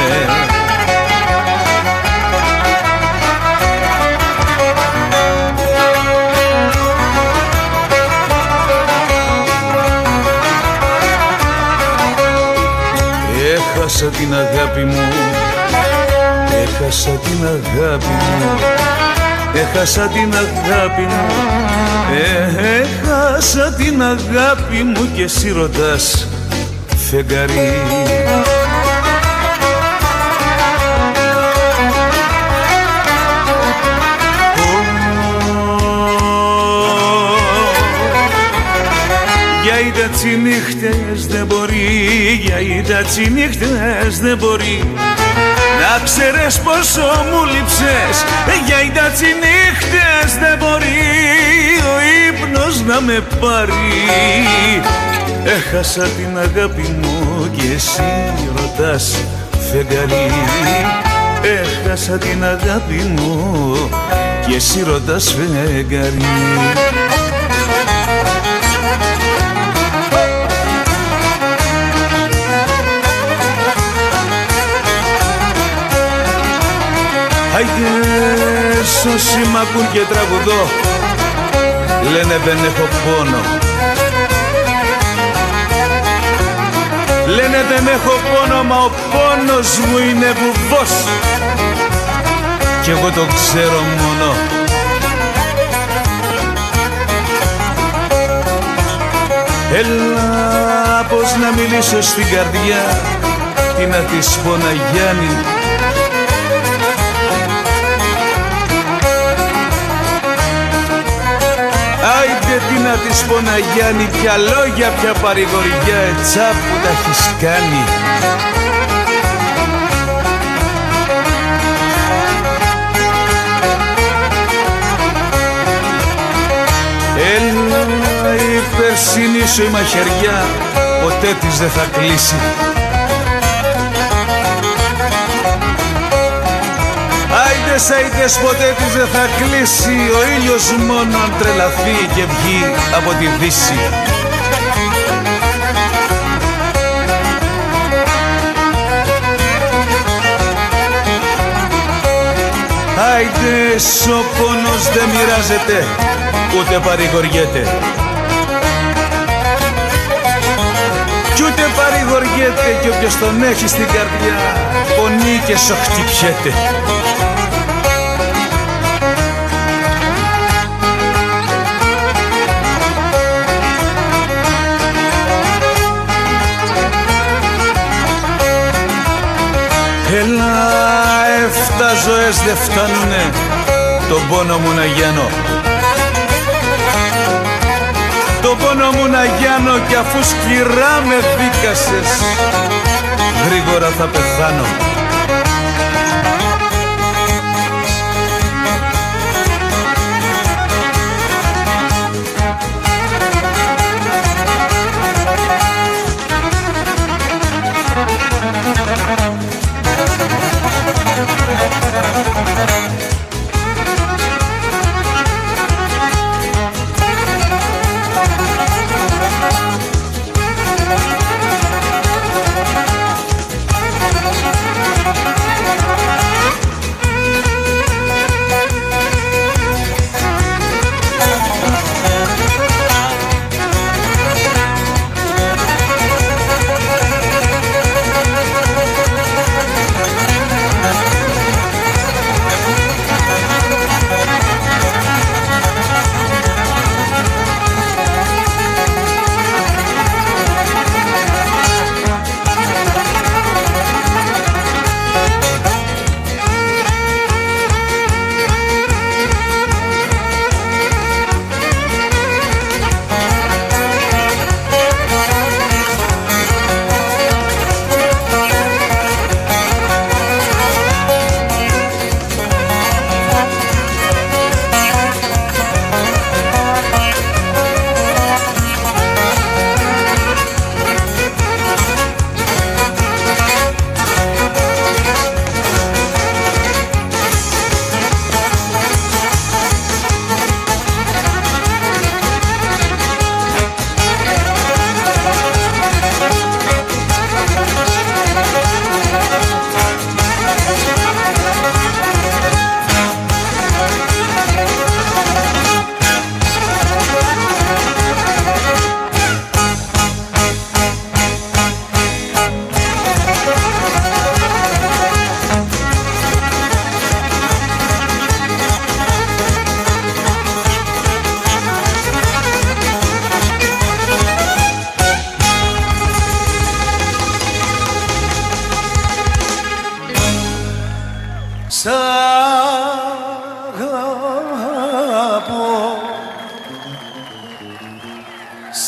Έχασα την αγάπη μου, έχασα την αγάπη μου, έχασα την αγάπη μου, έχασα την αγάπη μου και εσύ ρωτάς φεγγαρί. Για είδα νύχτες δεν μπορεί, για είδα νύχτες δεν μπορεί, να ξέρεις πόσο μου λείψες. Για είδα νύχτες δεν μπορεί ο ύπνος να με πάρει. Έχασα την αγάπη μου και εσύ ρωτάς φεγγαρί. Έχασα την αγάπη μου και εσύ ρωτάς φεγγαρί. Άιντες όσοι μ' ακούν και τραγουδώ, λένε δεν έχω πόνο, λένε δεν έχω πόνο, μα ο πόνος μου είναι βουβός κι εγώ το ξέρω μόνο. Έλα πως να μιλήσω στην καρδιά, τι να της πω να Γιάννη. Άιντε τι να της πω να Γιάννη, ποια λόγια, ποια παρηγοριά, ετσά που τα έχεις κάνει. Έλα η περσινή σου η μαχαιριά, ποτέ της δεν θα κλείσει. Άιντες, άιντες, ποτέ της δεν θα κλείσει. Ο ήλιος μόνο αν τρελαθεί και βγει από τη δύση. Άιντες, ο πόνος δεν μοιράζεται, ούτε παρηγοριέται. Κι ούτε παρηγοριέται κι όποιος τον έχει στην καρδιά, πονεί και σοχτυπιέται. Έλα, 7 ζωές δεν φτάνουνε τον πόνο μου να γιάνω. Το πόνο μου να γιάνω κι αφού σκληρά με δίκασες, γρήγορα θα πεθάνω.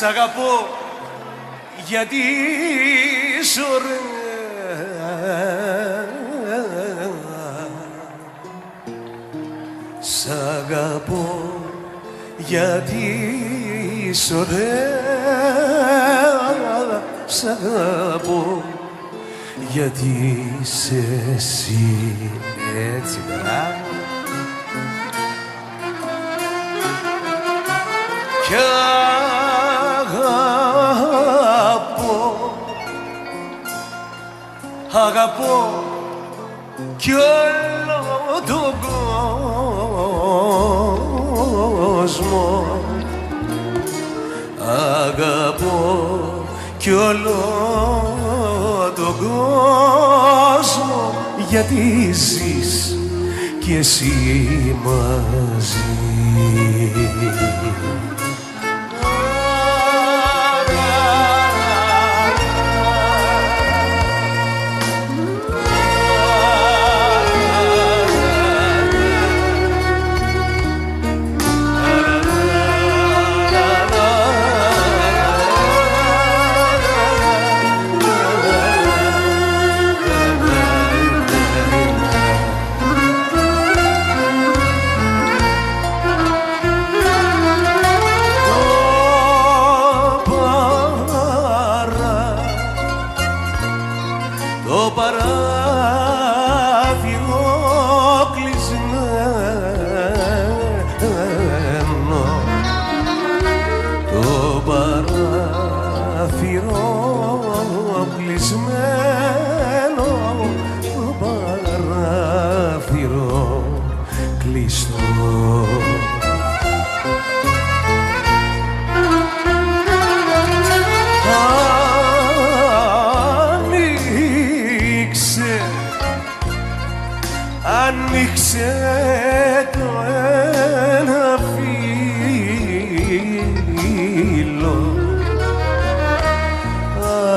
Σ' αγαπώ γιατί είσαι ωραία. Σ' αγαπώ γιατί είσαι ωραία. Σ' αγαπώ γιατί είσαι εσύ. Έτσι καλά. Κι αγαπώ κι όλο τον κόσμο. Αγαπώ κι όλο τον κόσμο, γιατί ζεις κι εσύ μαζί. Το παράθυρο κλεισμένο, το παράθυρο κλεισμένο, το παράθυρο κλειστό. Ανοίξε το ένα φύλλο,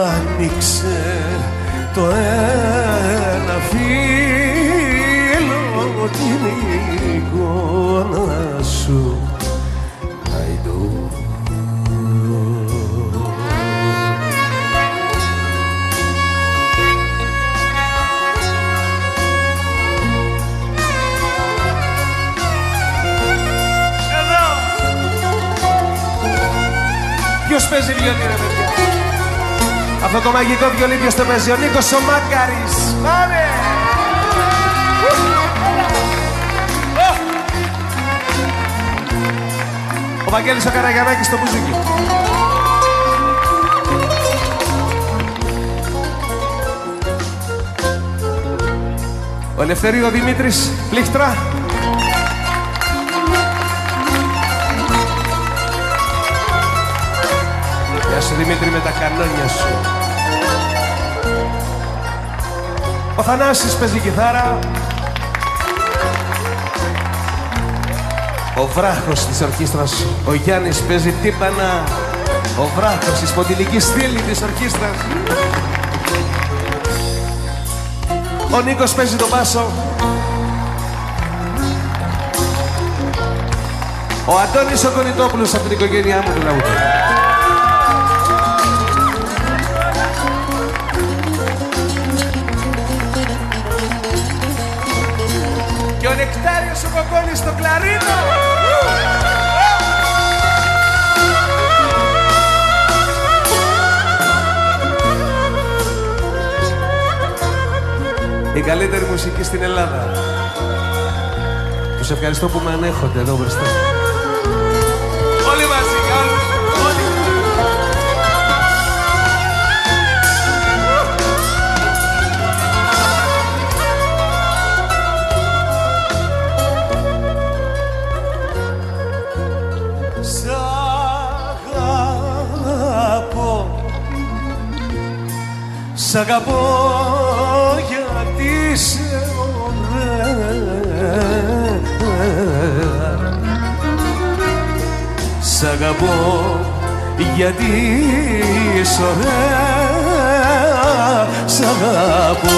ανοίξε το ένα φύλλο, την εικόνα σου αϊδού. Ποιος παίζει βιολί, ρε παιδιά? Αυτό το μαγικό βιολί ποιος το παίζει? Ο Νίκος ο Μάκαρης. Πάμε! Ο Βαγγέλης ο Καραγιαννάκης στο μπουζούκι. Ο Ελευθερίου ο Δημήτρης πλήκτρα. Γεια σου Δημήτρη με τα κανόνια σου. Ο Θανάσης παίζει κιθάρα. Ο βράχος της ορχήστρας, ο Γιάννης παίζει τύπανα. Ο βράχος της σποντιλικής στήλη της ορχήστρας. Ο Νίκος παίζει τον μπάσο. Ο Αντώνης ο Κονιτόπουλος από την οικογένειά μου του λαού. Και ο Νεκτάριος ο Κοκκόνης στο κλαρίνο. Η καλύτερη μουσική στην Ελλάδα. Τους ευχαριστώ που με ανέχονται εδώ μπροστά. Όλοι μαζί, όλοι. Σ' αγαπώ γιατί είσαι ωραία. Σ' αγαπώ γιατί είσαι ωραία. Σ' αγαπώ.